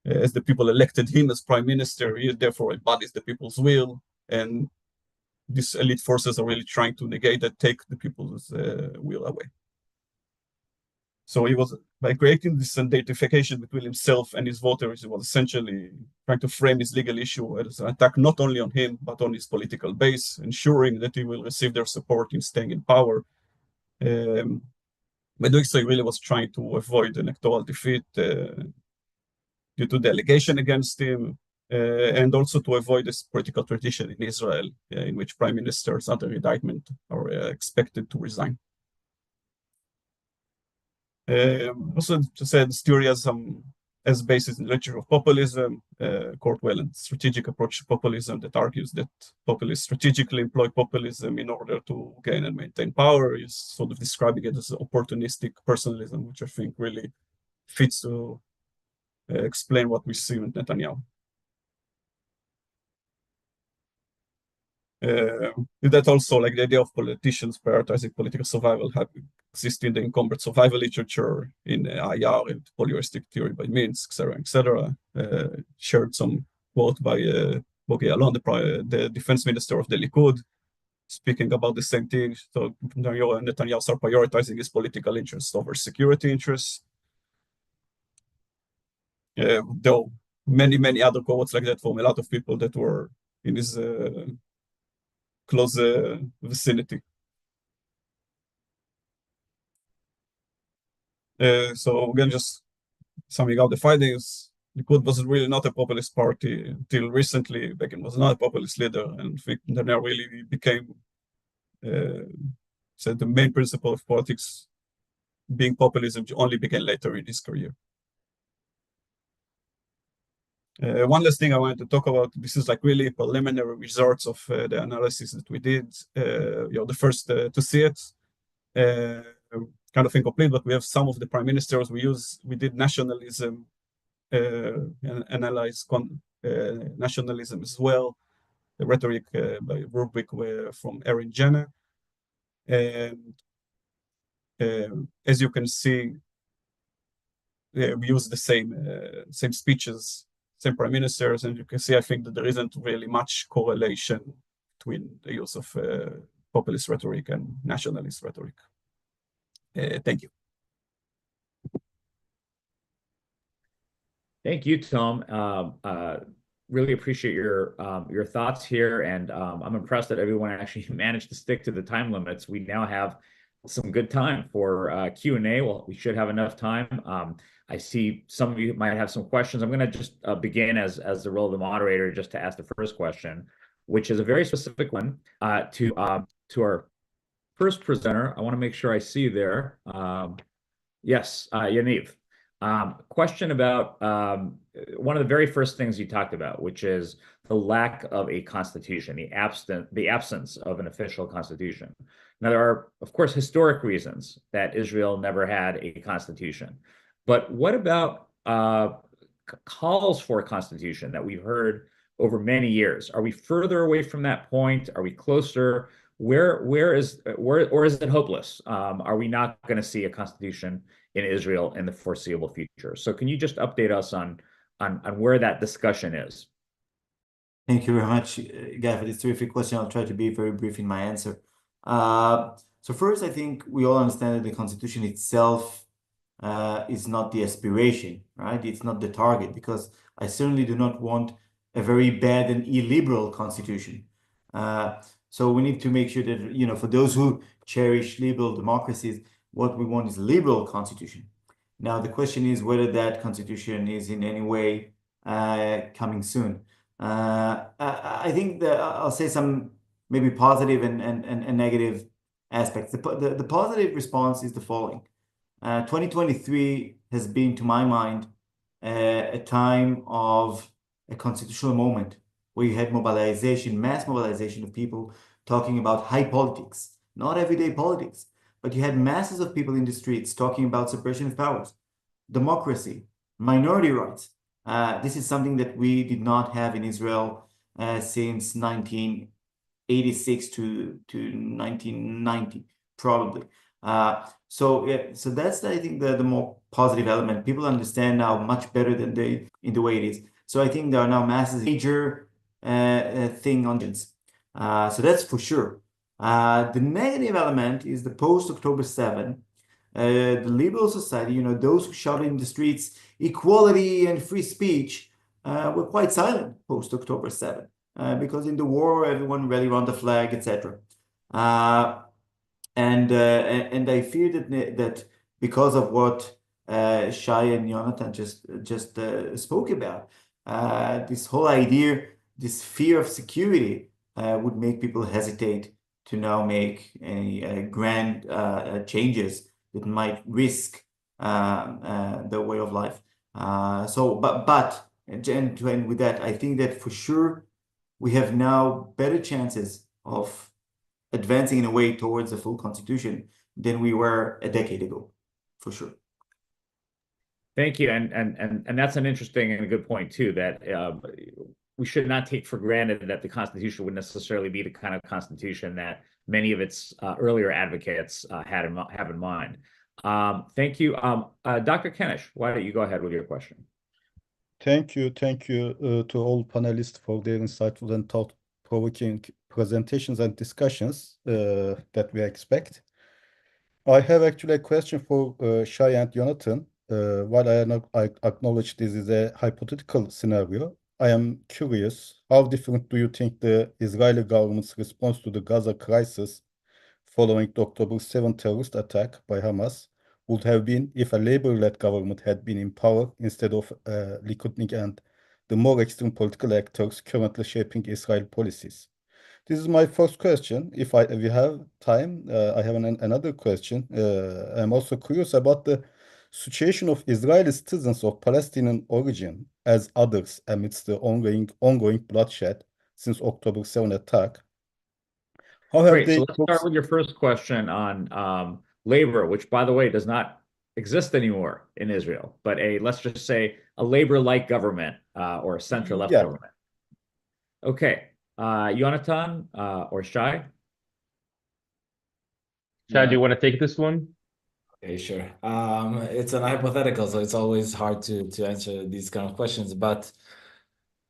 as the people elected him as prime minister, he therefore embodies the people's will, and these elite forces are really trying to negate that, take the people's will away. So he was, by creating this identification between himself and his voters, he was essentially trying to frame his legal issue as an attack not only on him, but on his political base, ensuring that he will receive their support in staying in power. By doing so, he really was trying to avoid an electoral defeat due to the allegation against him, and also to avoid this political tradition in Israel, in which prime ministers under indictment are expected to resign. Also, to say this theory has basis in the literature of populism, Courtwell and strategic approach to populism that argues that populists strategically employ populism in order to gain and maintain power, is sort of describing it as opportunistic personalism, which I think really fits to explain what we see with Netanyahu. That also, like the idea of politicians prioritizing political survival, exists in the incumbent survival literature, in Ayar and polyheuristic theory by Mintz, etc. Shared some quote by Bogi Alon, the defense minister of the Likud, speaking about the same thing. So Netanyahu are prioritizing his political interests over security interests. Though many other quotes like that from a lot of people that were in his close vicinity. So again, just summing up the findings, Likud was really not a populist party until recently. Begin was not a populist leader, and Netanyahu really became said the main principle of politics being populism only began later in his career. One last thing I wanted to talk about, this is like really preliminary results of the analysis that we did. You're the first to see it. Kind of incomplete, but we have some of the prime ministers we did nationalism, analyze nationalism as well, the rhetoric by rubric from Erin Jenner. And as you can see, we use the same speeches, same prime ministers, and you can see, I think, that there isn't really much correlation between the use of populist rhetoric and nationalist rhetoric. Thank you. Thank you, Tom. Really appreciate your thoughts here, and I'm impressed that everyone actually managed to stick to the time limits. We now have some good time for Q&A. Well, we should have enough time. I see some of you might have some questions. I'm going to just begin as the role of the moderator, just to ask the first question, which is a very specific one to our first presenter. I want to make sure I see you there. Yes, Yaniv. Question about one of the very first things you talked about, which is the lack of a constitution, the absence of an official constitution. Now, there are, of course, historic reasons that Israel never had a constitution. But what about calls for a constitution that we've heard over many years? Are we further away from that point? Are we closer? Or is it hopeless? Are we not going to see a constitution in Israel in the foreseeable future? So can you just update us on where that discussion is? Thank you very much, Guy, for this terrific question. I'll try to be very brief in my answer. So first, I think we all understand that the Constitution itself is not the aspiration, right? It's not the target, because I certainly do not want a very bad and illiberal Constitution. So we need to make sure that, for those who cherish liberal democracies, what we want is a liberal constitution. Now, the question is whether that constitution is in any way coming soon. I think that I'll say some maybe positive and negative aspects. The positive response is the following. 2023 has been, to my mind, a time of a constitutional moment where you had mobilization, mass mobilization of people talking about high politics, not everyday politics, but you had masses of people in the streets talking about separation of powers, democracy, minority rights. This is something that we did not have in Israel since 1986 to 1990, probably. So that's, I think, the more positive element. People understand now much better than in the way it is. So I think there are now masses, major thing on this. So that's for sure. The negative element is the post-October 7. the liberal society, those who shouted in the streets, equality and free speech, were quite silent post October 7, because in the war, everyone rallied around the flag, etc. And I fear that because of what Shai and Jonathan just spoke about, this whole idea, this fear of security, would make people hesitate to now make any grand changes that might risk the way of life. And with that, I think that for sure we have now better chances of advancing in a way towards a full constitution than we were a decade ago, for sure. Thank you, and that's an interesting and a good point too. That we should not take for granted that the Constitution would necessarily be the kind of Constitution that many of its earlier advocates have in mind. Thank you, Dr. Kenish. Why don't you go ahead with your question? Thank you to all panelists for their insightful and thought-provoking presentations and discussions that we expect. I have actually a question for Shai and Jonathan. While I acknowledge this is a hypothetical scenario, I am curious, how different do you think the Israeli government's response to the Gaza crisis following the October 7 terrorist attack by Hamas would have been if a Labour-led government had been in power instead of Likud and the more extreme political actors currently shaping Israel policies? This is my first question. If we have time, I have another question. I'm also curious about the situation of Israeli citizens of Palestinian origin as others amidst the ongoing bloodshed since October 7 attack. How have Great. they So let's start with your first question on labor, which, by the way, does not exist anymore in Israel, but let's just say a labor-like government or a center-left government. Okay. Jonathan or Shai? Shai, do you want to take this one? Okay, sure. It's an hypothetical, so it's always hard to answer these kind of questions. But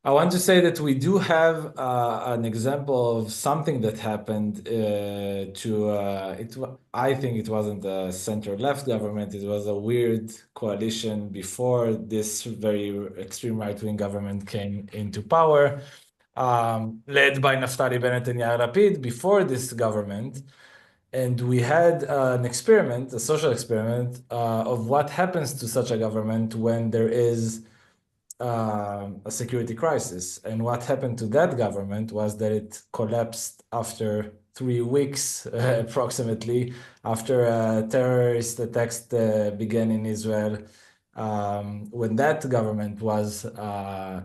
I want to say that we do have an example of something that happened I think it wasn't a center-left government. It was a weird coalition before this very extreme right-wing government came into power, led by Naftali Bennett and Yair Lapid before this government. And we had an experiment, a social experiment, of what happens to such a government when there is a security crisis. And what happened to that government was that it collapsed after 3 weeks, approximately, after terrorist attacks began in Israel, when that government was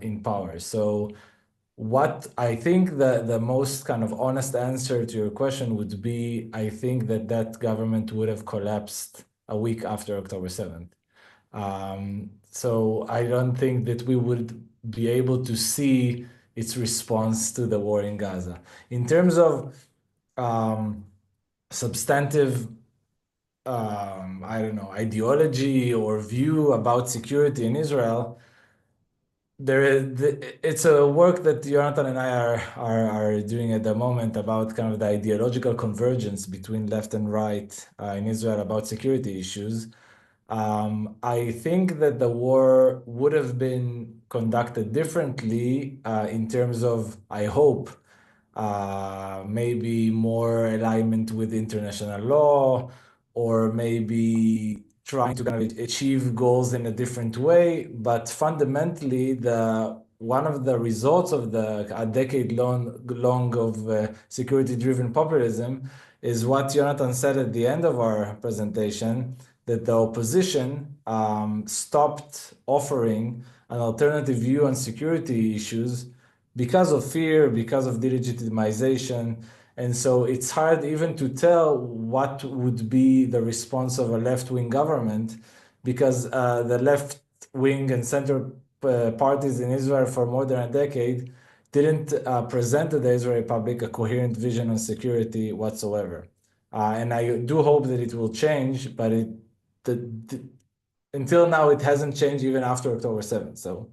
in power. So what I think the most kind of honest answer to your question would be, I think that government would have collapsed a week after October 7th. So I don't think that we would be able to see its response to the war in Gaza. In terms of substantive, I don't know, ideology or view about security in Israel, it's a work that Jonathan and I are doing at the moment about kind of the ideological convergence between left and right in Israel about security issues. I think that the war would have been conducted differently in terms of, I hope, maybe more alignment with international law, or maybe trying to kind of achieve goals in a different way. But fundamentally, one of the results of a decade long of security-driven populism is what Jonathan said at the end of our presentation, that the opposition stopped offering an alternative view on security issues because of fear, because of delegitimization. And so it's hard even to tell what would be the response of a left-wing government, because the left-wing and center parties in Israel for more than a decade didn't present to the Israeli public a coherent vision on security whatsoever. And I do hope that it will change, but until now, it hasn't changed even after October 7th. So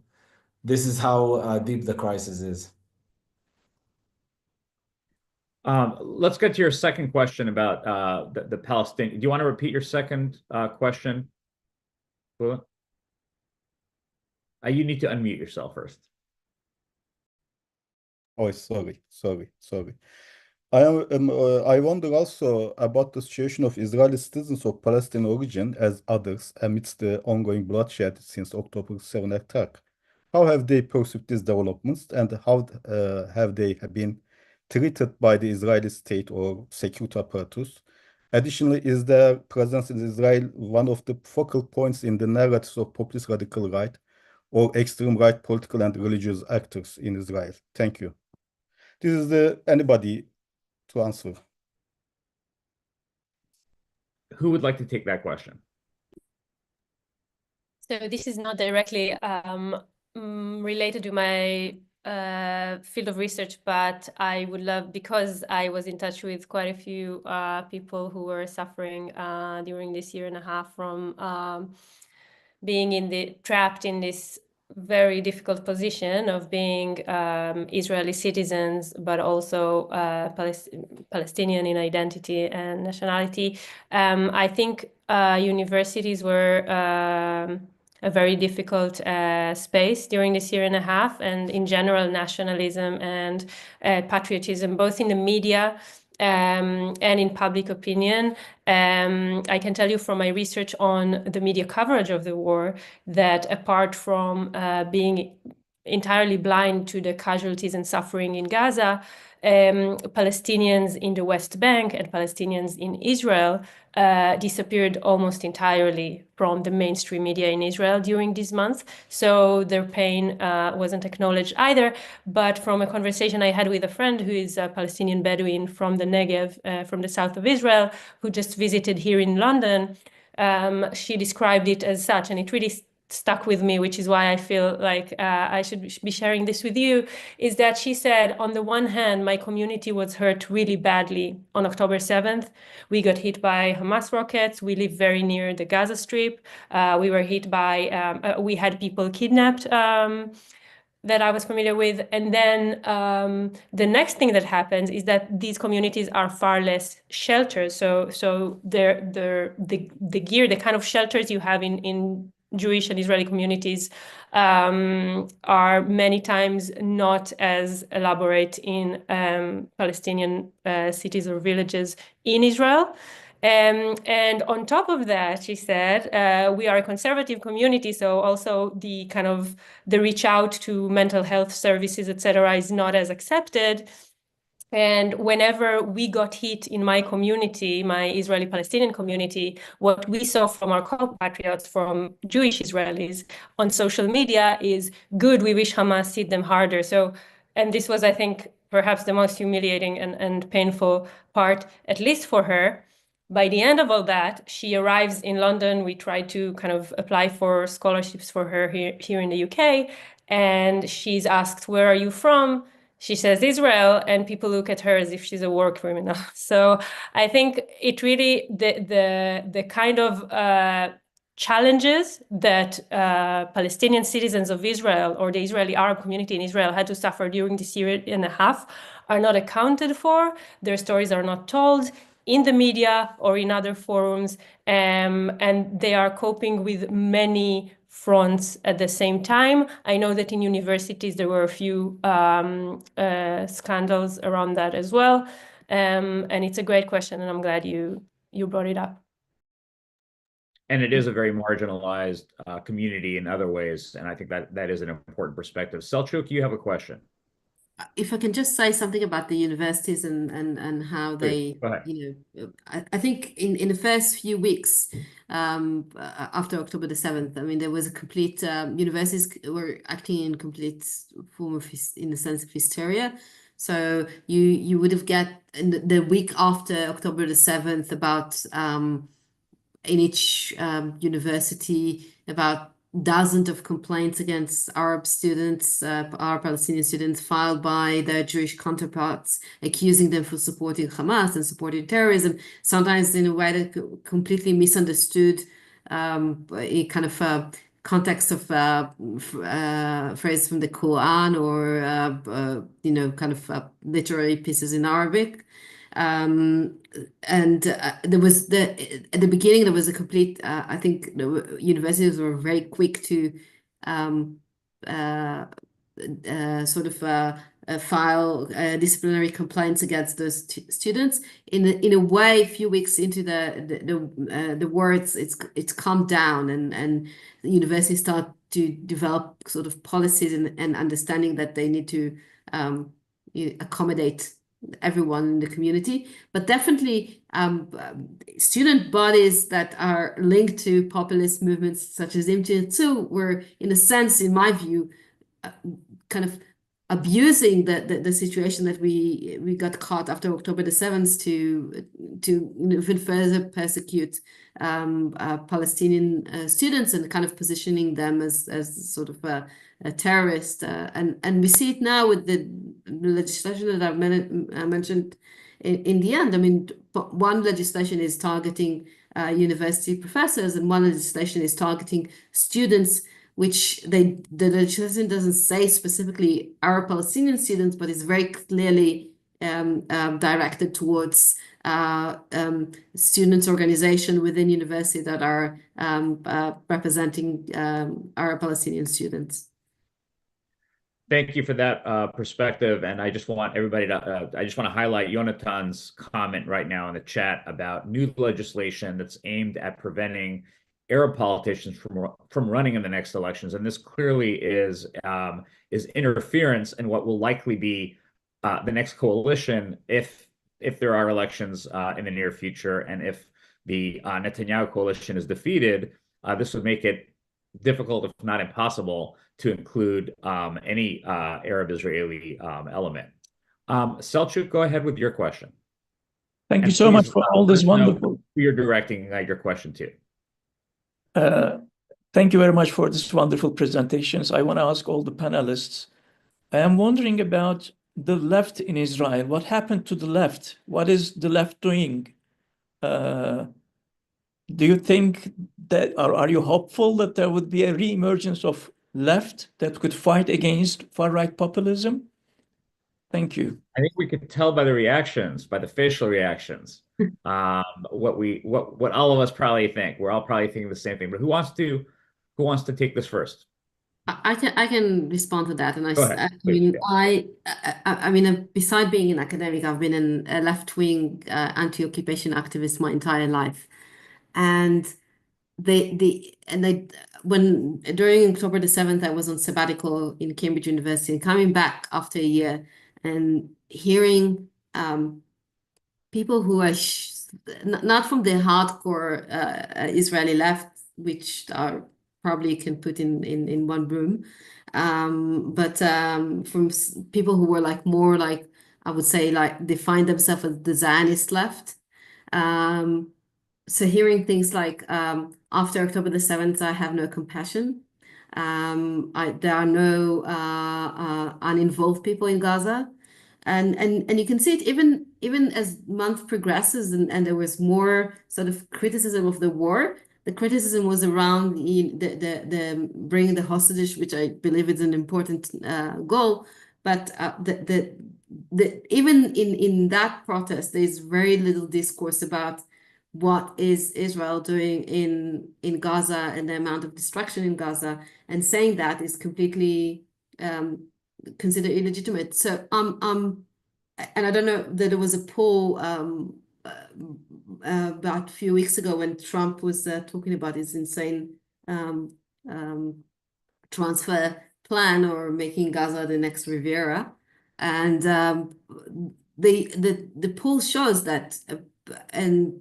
this is how deep the crisis is. Let's get to your second question about the Palestinian. Do you want to repeat your second question, Bula? You need to unmute yourself first. Oh, sorry. I wonder also about the situation of Israeli citizens of Palestinian origin as others amidst the ongoing bloodshed since October 7 attack. How have they perceived these developments, and how have they been treated by the Israeli state or security apparatus? Additionally, is their presence in Israel one of the focal points in the narratives of populist radical right or extreme right political and religious actors in Israel? Thank you. This is anybody to answer. Who would like to take that question? So this is not directly related to my field of research, but I would love, because I was in touch with quite a few people who were suffering during this year and a half from being trapped in this very difficult position of being Israeli citizens, but also Palestinian in identity and nationality. I think universities were a very difficult space during this year and a half, and in general, nationalism and patriotism, both in the media and in public opinion. I can tell you from my research on the media coverage of the war that apart from being entirely blind to the casualties and suffering in Gaza, Palestinians in the West Bank and Palestinians in Israel disappeared almost entirely from the mainstream media in Israel during these months. So their pain wasn't acknowledged either. But from a conversation I had with a friend who is a Palestinian Bedouin from the Negev, from the south of Israel, who just visited here in London, she described it as such, and it really stuck with me, which is why I feel like I should be sharing this with you, is that she said, on the one hand, my community was hurt really badly on October 7th. We got hit by Hamas rockets. We live very near the Gaza Strip. We were hit by, we had people kidnapped that I was familiar with. And then the next thing that happens is that these communities are far less sheltered. So the gear, the kind of shelters you have in Jewish and Israeli communities are many times not as elaborate in Palestinian cities or villages in Israel. And on top of that, she said, we are a conservative community, so also the kind of the reach out to mental health services, etc., is not as accepted. And whenever we got hit in my community, my Israeli-Palestinian community, what we saw from our compatriots, from Jewish Israelis on social media is, good, we wish Hamas hit them harder. So, and this was, I think, perhaps the most humiliating and painful part, at least for her. By the end of all that, she arrives in London. We try to kind of apply for scholarships for her here in the UK. And she's asked, where are you from? She says Israel, and people look at her as if she's a war criminal. So I think it really, the kind of challenges that Palestinian citizens of Israel or the Israeli Arab community in Israel had to suffer during this year and a half are not accounted for. Their stories are not told in the media or in other forums, and they are coping with many fronts at the same time. I know that in universities there were a few scandals around that as well, and it's a great question, and I'm glad you brought it up. And it is a very marginalized community in other ways, and I think that is an important perspective. Selçuk, you have a question. If I can just say something about the universities and how they, Please, go ahead. you know, I think in the first few weeks after October the 7th, I mean, there was a complete, universities were acting in complete form of, in the sense of hysteria. So you would have get in the week after October the 7th about in each university about dozens of complaints against Arab students, Arab Palestinian students, filed by their Jewish counterparts, accusing them for supporting Hamas and supporting terrorism, sometimes in a way that completely misunderstood a kind of context of phrases from the Quran or you know, kind of literary pieces in Arabic. There was at the beginning there was a complete. I think the universities were very quick to sort of file disciplinary complaints against those students. In a way, a few weeks into the words, it's calmed down, and the universities start to develop sort of policies and understanding that they need to accommodate everyone in the community. But definitely student bodies that are linked to populist movements such as MGP were, in a sense, in my view, kind of abusing the situation that we got caught after October the 7th to even further persecute Palestinian students and kind of positioning them as sort of a terrorist. And we see it now with the legislation that I mentioned in the end. I mean, one legislation is targeting university professors, and one legislation is targeting students, which the legislation doesn't say specifically are Palestinian students, but is very clearly directed towards students' organization within university that are representing our Palestinian students. Thank you for that perspective, and I just want everybody to. I just want to highlight Yonatan's comment right now in the chat about new legislation that's aimed at preventing Arab politicians from running in the next elections, and this clearly is interference in what will likely be the next coalition if there are elections in the near future, and if the Netanyahu coalition is defeated, this would make it difficult, if not impossible, to include any Arab-Israeli element. Selçuk, go ahead with your question. Thank you so much for all this wonderful. Who you're directing your question to. Thank you very much for this wonderful presentations. I want to ask all the panelists. I am wondering about the left in Israel. What happened to the left? What is the left doing? Do you think that, or are you hopeful that there would be a re-emergence of left that could fight against far-right populism? Thank you. I think we could tell by the reactions, by the facial reactions, what all of us probably think. We're all probably thinking the same thing. But who wants to take this first? I can respond to that, and Go ahead, I mean, beside being an academic, I've been a left-wing anti-occupation activist my entire life, and when during October the 7th, I was on sabbatical in Cambridge University, and coming back after a year and hearing people who are not from the hardcore Israeli left, which are probably can put in one room, but from people who were like more like, I would say, like define themselves as the Zionist left. So hearing things like after October the 7th, I have no compassion. There are no uninvolved people in Gaza. And you can see it even as month progresses and there was more sort of criticism of the war. The criticism was around the bringing the hostages, which I believe is an important goal. But even in that protest, there's very little discourse about what is Israel doing in Gaza and the amount of destruction in Gaza, and saying that is completely considered illegitimate. So and I don't know that there was a poll about a few weeks ago when Trump was talking about his insane transfer plan or making Gaza the next Riviera, and the poll shows that, and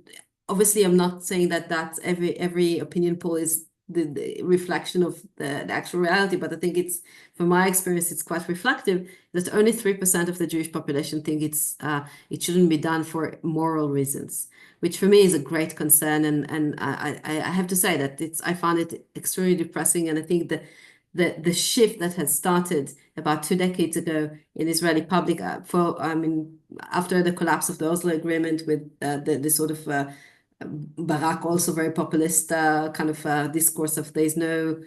obviously I'm not saying that that's every opinion poll is the reflection of the actual reality, but I think it's, from my experience, it's quite reflective that only 3% of the Jewish population think it shouldn't be done for moral reasons, which for me is a great concern. And I have to say that I found it extremely depressing. And I think the shift that had started about 2 decades ago in Israeli public, after the collapse of the Oslo Agreement with the sort of Barak, also very populist kind of discourse of there's no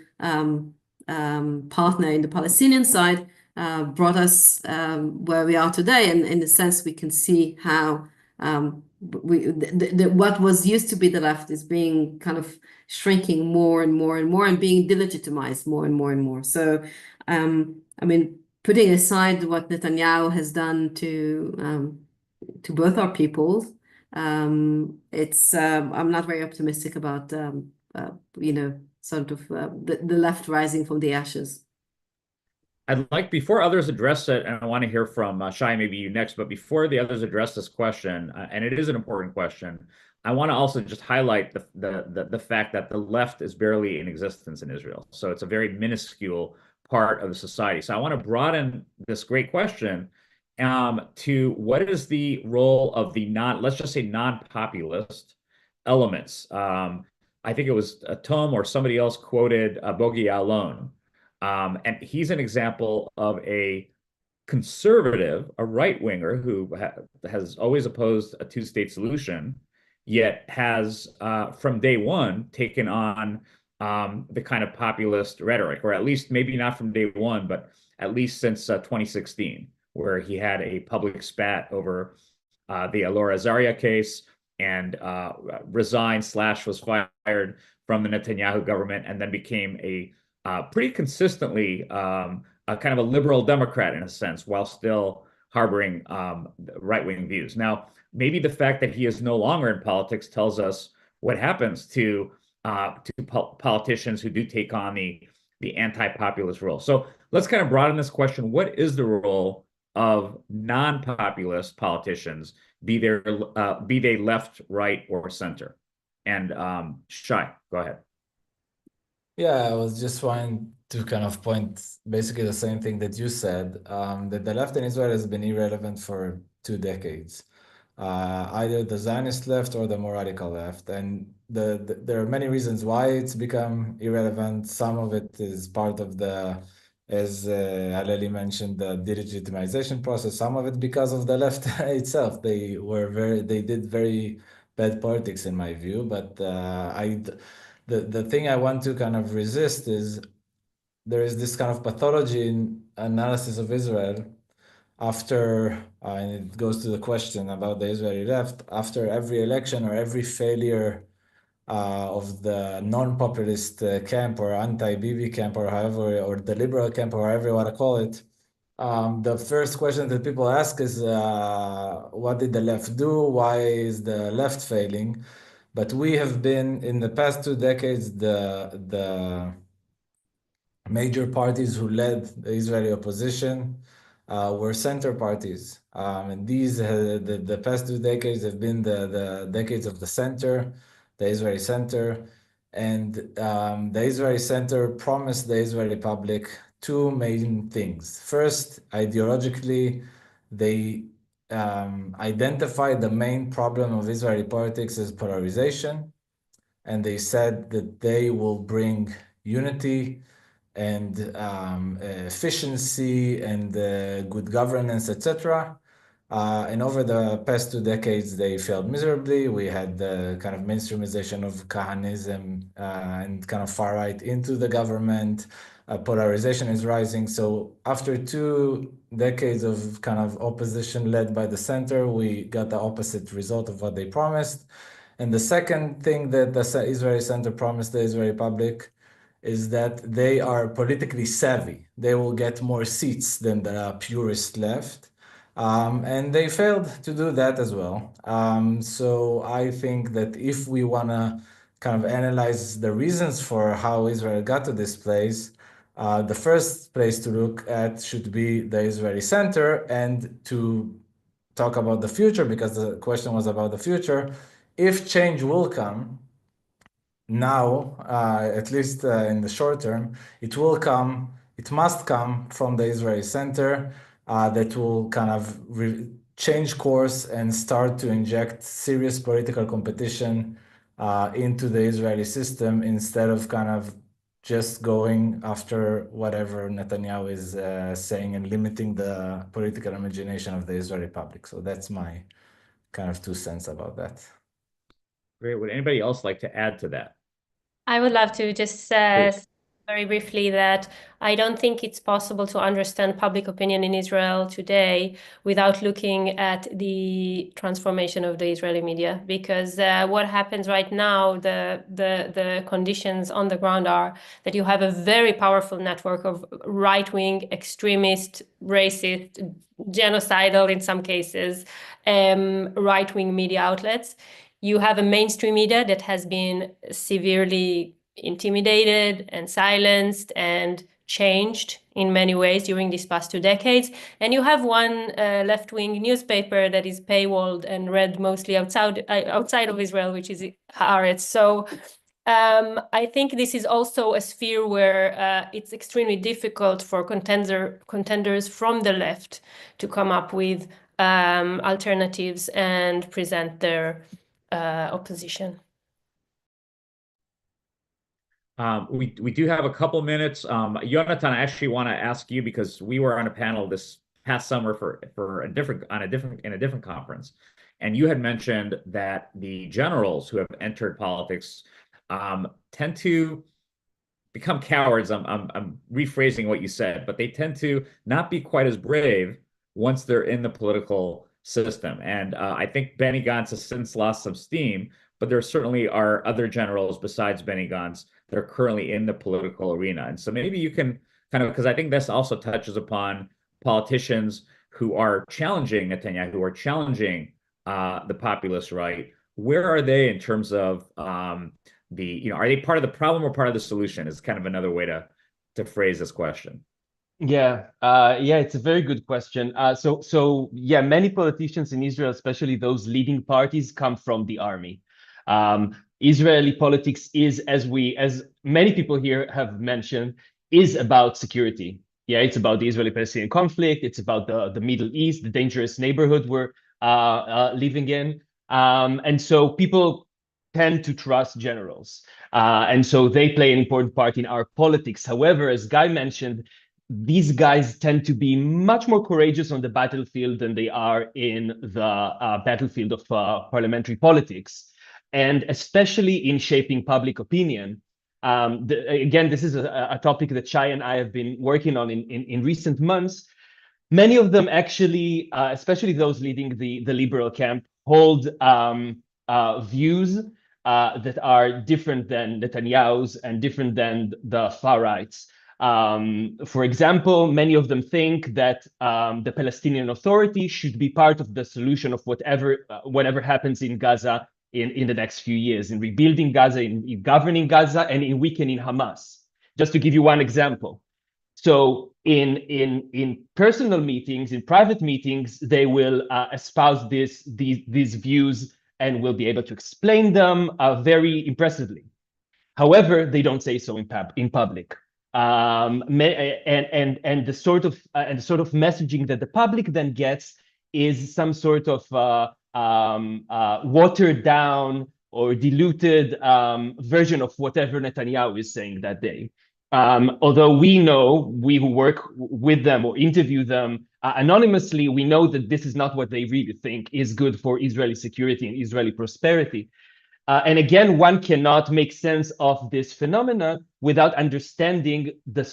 partner in the Palestinian side, brought us where we are today. And in a sense, we can see how what was used to be the left is being kind of shrinking more and more and more and being delegitimized more and more and more. So, I mean, putting aside what Netanyahu has done to both our peoples, it's I'm not very optimistic about sort of the left rising from the ashes. I'd like, before others address it, and I want to hear from Shai, maybe you next, but before the others address this question, and it is an important question, I want to also just highlight the fact that the left is barely in existence in Israel. So it's a very minuscule part of the society. So I want to broaden this great question to what is the role of the let's just say non-populist elements. I think it was Tom or somebody else quoted Bogi Ya'alon. And he's an example of a conservative, a right-winger who has always opposed a two-state solution, yet has, from day one, taken on the kind of populist rhetoric, or at least maybe not from day one, but at least since 2016, where he had a public spat over the Alor Azaria case and resigned / was fired from the Netanyahu government and then became a pretty consistently a kind of a liberal Democrat in a sense, while still harboring right-wing views. Now, maybe the fact that he is no longer in politics tells us what happens to politicians who do take on the anti-populist role. So let's kind of broaden this question. What is the role of non-populist politicians, be they left, right, or center? And Shai, go ahead. Yeah, I was just trying to kind of point basically the same thing that you said, that the left in Israel has been irrelevant for 2 decades, either the Zionist left or the more radical left. And there are many reasons why it's become irrelevant. Some of it is part of as Aleli mentioned, the delegitimization process. Some of it because of the left itself. They did very bad politics in my view, but the thing I want to kind of resist is there is this kind of pathology in analysis of Israel after, and it goes to the question about the Israeli left, after every election or every failure of the non-populist camp or anti-Bibi camp or however, or the liberal camp or however you want to call it, the first question that people ask is, what did the left do? Why is the left failing? But we have been, in the past 2 decades, the major parties who led the Israeli opposition were center parties. And the past 2 decades have been the decades of the center, the Israeli center. And the Israeli center promised the Israeli public 2 main things. First, ideologically, they identified the main problem of Israeli politics as polarization, and they said that they will bring unity and efficiency and good governance, etc. And over the past 2 decades, they failed miserably. We had the kind of mainstreamization of Kahanism and kind of far right into the government. Polarization is rising. So after 2 decades of kind of opposition led by the center, we got the opposite result of what they promised. And the second thing that the Israeli center promised the Israeli public is that they are politically savvy. They will get more seats than the purist left. And they failed to do that as well. So I think that if we want to kind of analyze the reasons for how Israel got to this place, the first place to look at should be the Israeli center, and to talk about the future, because the question was about the future. If change will come, now, at least in the short term, it must come from the Israeli center that will kind of change course and start to inject serious political competition into the Israeli system, instead of kind of just going after whatever Netanyahu is saying and limiting the political imagination of the Israeli public. So that's my kind of 2 cents about that. Great. Would anybody else like to add to that? I would love to just very briefly that I don't think it's possible to understand public opinion in Israel today without looking at the transformation of the Israeli media, because what happens right now, the conditions on the ground are that you have a very powerful network of right-wing, extremist, racist, genocidal in some cases, right-wing media outlets. You have a mainstream media that has been severely intimidated and silenced and changed in many ways during these past 2 decades. And you have one left-wing newspaper that is paywalled and read mostly outside of Israel, which is Haaretz. So I think this is also a sphere where it's extremely difficult for contenders from the left to come up with alternatives and present their opposition. We do have a couple minutes. Yonatan, I actually want to ask you, because we were on a panel this past summer in a different conference, and you had mentioned that the generals who have entered politics tend to become cowards. I'm rephrasing what you said, but they tend to not be quite as brave once they're in the political system. And I think Benny Gantz has since lost some steam, but there certainly are other generals besides Benny Gantz that are currently in the political arena. And so maybe you can kind of, because I think this also touches upon politicians who are challenging Netanyahu, who are challenging the populist right. Where are they in terms of are they part of the problem or part of the solution? Is kind of another way to phrase this question. Yeah, it's a very good question. So yeah, many politicians in Israel, especially those leading parties, come from the army. Israeli politics is, as many people here have mentioned, is about security. Yeah, it's about the Israeli-Palestinian conflict. It's about the Middle East, the dangerous neighborhood we're living in. And so people tend to trust generals. And so they play an important part in our politics. However, as Guy mentioned, these guys tend to be much more courageous on the battlefield than they are in the battlefield of parliamentary politics, and especially in shaping public opinion. Again, this is a topic that Shai and I have been working on in recent months. Many of them actually, especially those leading the liberal camp, hold views that are different than Netanyahu's and different than the far rights. For example, many of them think that the Palestinian Authority should be part of the solution of whatever happens in Gaza in the next few years, in rebuilding Gaza, in governing Gaza, and in weakening Hamas. Just to give you one example. So in personal meetings, in private meetings, they will espouse these views and will be able to explain them very impressively. However, they don't say so in public. And the sort of messaging that the public then gets is some sort of watered down or diluted version of whatever Netanyahu is saying that day. Although we who work with them or interview them anonymously, we know that this is not what they really think is good for Israeli security and Israeli prosperity. And again, one cannot make sense of this phenomena without understanding the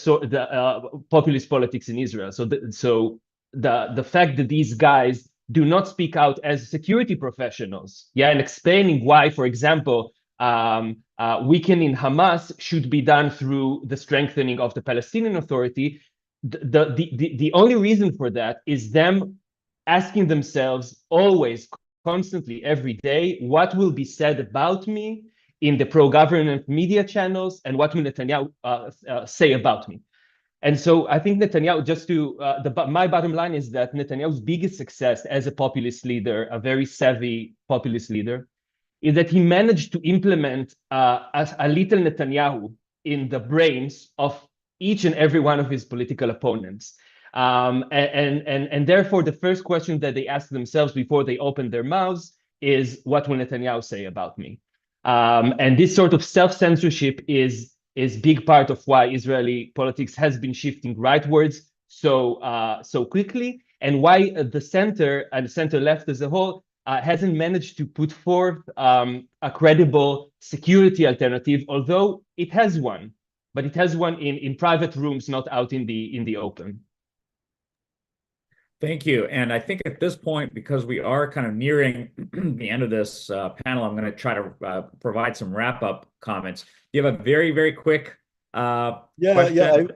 populist politics in Israel. So the fact that these guys do not speak out as security professionals, and explaining why, for example, weakening Hamas should be done through the strengthening of the Palestinian Authority. The only reason for that is them asking themselves always, constantly, every day, what will be said about me in the pro-government media channels, and what will Netanyahu say about me? And so I think Netanyahu, my bottom line is that Netanyahu's biggest success as a populist leader, a very savvy populist leader, is that he managed to implement a little Netanyahu in the brains of each and every one of his political opponents. And therefore, the first question that they ask themselves before they open their mouths is, what will Netanyahu say about me? And this sort of self-censorship is big part of why Israeli politics has been shifting rightwards so quickly, and why the center and the center left as a whole hasn't managed to put forth a credible security alternative, although it has one. but it has one in private rooms, not out in the open. Thank you. And I think at this point, because we are kind of nearing the end of this panel, I'm going to try to provide some wrap-up comments. Do you have a very, very quick question?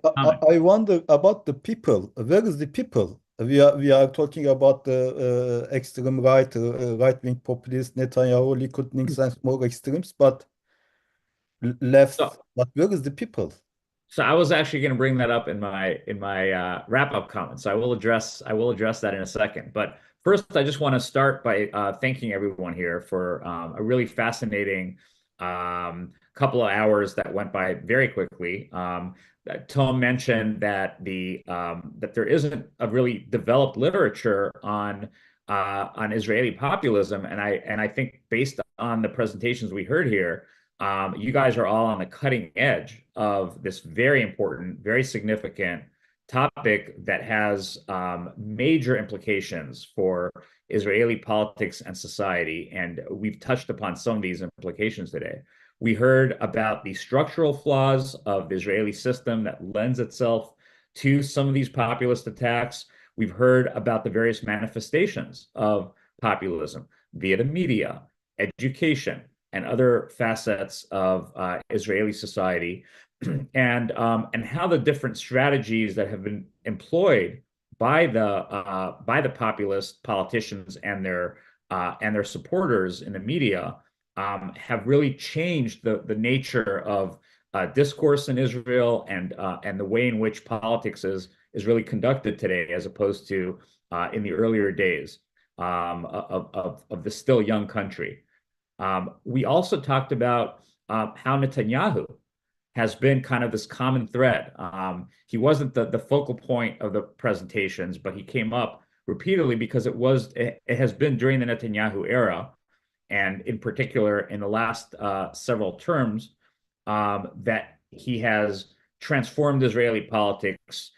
I wonder about the people. Where is the people? We are talking about the extreme right, right-wing populist Netanyahu, Likud, and more extremes, but left. But where is the people? So I was actually going to bring that up in my wrap-up comments. So I will address that in a second. But first, I just want to start by thanking everyone here for a really fascinating couple of hours that went by very quickly. Tom mentioned that that there isn't a really developed literature on Israeli populism, and I think based on the presentations we heard here, you guys are all on the cutting edge of this very important, very significant topic that has major implications for Israeli politics and society. And we've touched upon some of these implications today. We heard about the structural flaws of the Israeli system that lends itself to some of these populist attacks. We've heard about the various manifestations of populism via the media, education, and other facets of Israeli society, and how the different strategies that have been employed by the populist politicians and their supporters in the media have really changed the nature of discourse in Israel and the way in which politics is really conducted today, as opposed to in the earlier days of the still young country. We also talked about how Netanyahu has been kind of this common thread. He wasn't the focal point of the presentations, but he came up repeatedly because it has been during the Netanyahu era, and in particular in the last several terms, that he has transformed Israeli politics.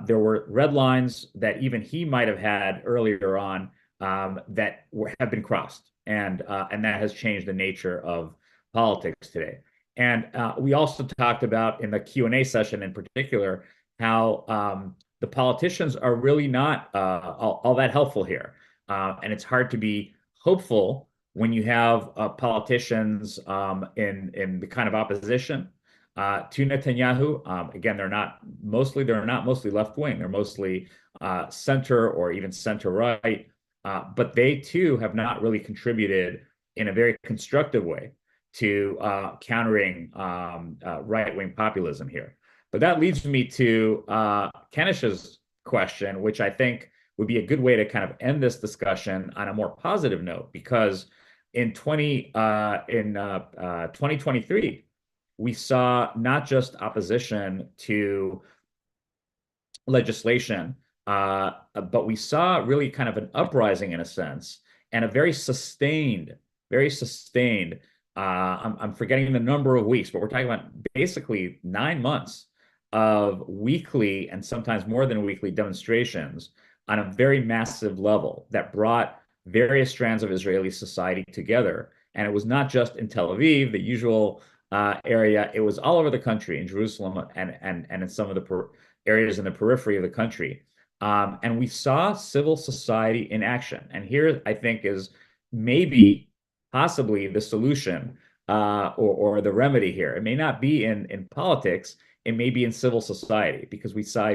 There were red lines that even he might have had earlier on that have been crossed, and that has changed the nature of politics today. And we also talked about in the Q&A session in particular how the politicians are really not all that helpful here. And it's hard to be hopeful when you have politicians in the kind of opposition to Netanyahu. Again, they're not mostly left-wing. They're mostly center or even center-right. But they too have not really contributed in a very constructive way to countering right-wing populism here. But that leads me to Kanish's question, which I think would be a good way to kind of end this discussion on a more positive note, because in 2023, we saw not just opposition to legislation, but we saw really kind of an uprising in a sense, and a very sustained, I'm forgetting the number of weeks, but we're talking about basically 9 months of weekly and sometimes more than weekly demonstrations on a very massive level that brought various strands of Israeli society together. And it was not just in Tel Aviv, the usual area. It was all over the country, in Jerusalem and in some of the areas in the periphery of the country. And we saw civil society in action. And here, I think, is maybe possibly the solution or the remedy here. It may not be in politics. It may be in civil society, because we saw,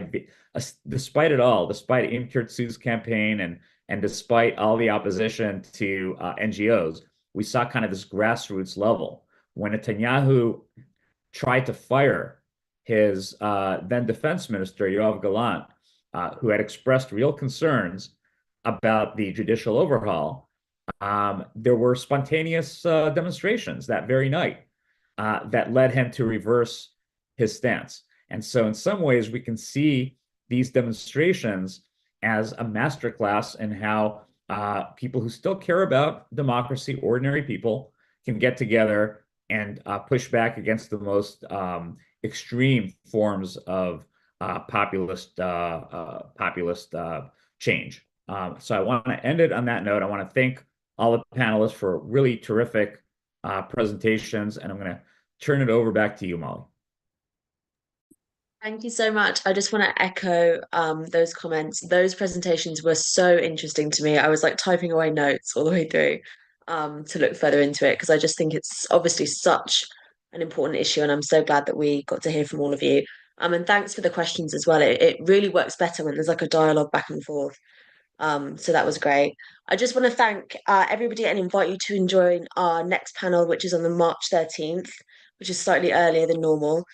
despite it all, despite Im Kirtzu's campaign and despite all the opposition to NGOs, we saw kind of this grassroots level. When Netanyahu tried to fire his then defense minister, Yoav Gallant, who had expressed real concerns about the judicial overhaul, there were spontaneous demonstrations that very night that led him to reverse his stance. And so in some ways, we can see these demonstrations as a masterclass in how people who still care about democracy, ordinary people, can get together and push back against the most extreme forms of populist change. So I want to end it on that note. I want to thank all the panelists for really terrific presentations, and I'm going to turn it over back to you, Molly. Thank you so much. I just want to echo those comments. Those presentations were so interesting to me. I was like typing away notes all the way through to look further into it because I just think it's obviously such an important issue, and I'm so glad that we got to hear from all of you. And thanks for the questions as well. It really works better when there's like a dialogue back and forth. So that was great. I just want to thank everybody and invite you to join our next panel, which is on the March 13th, which is slightly earlier than normal,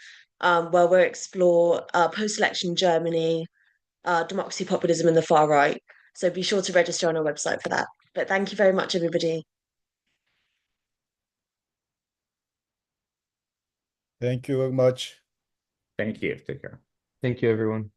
where we'll explore post-election Germany, democracy, populism, and the far right. So be sure to register on our website for that. But thank you very much, everybody. Thank you very much. Thank you. Take care. Thank you, everyone.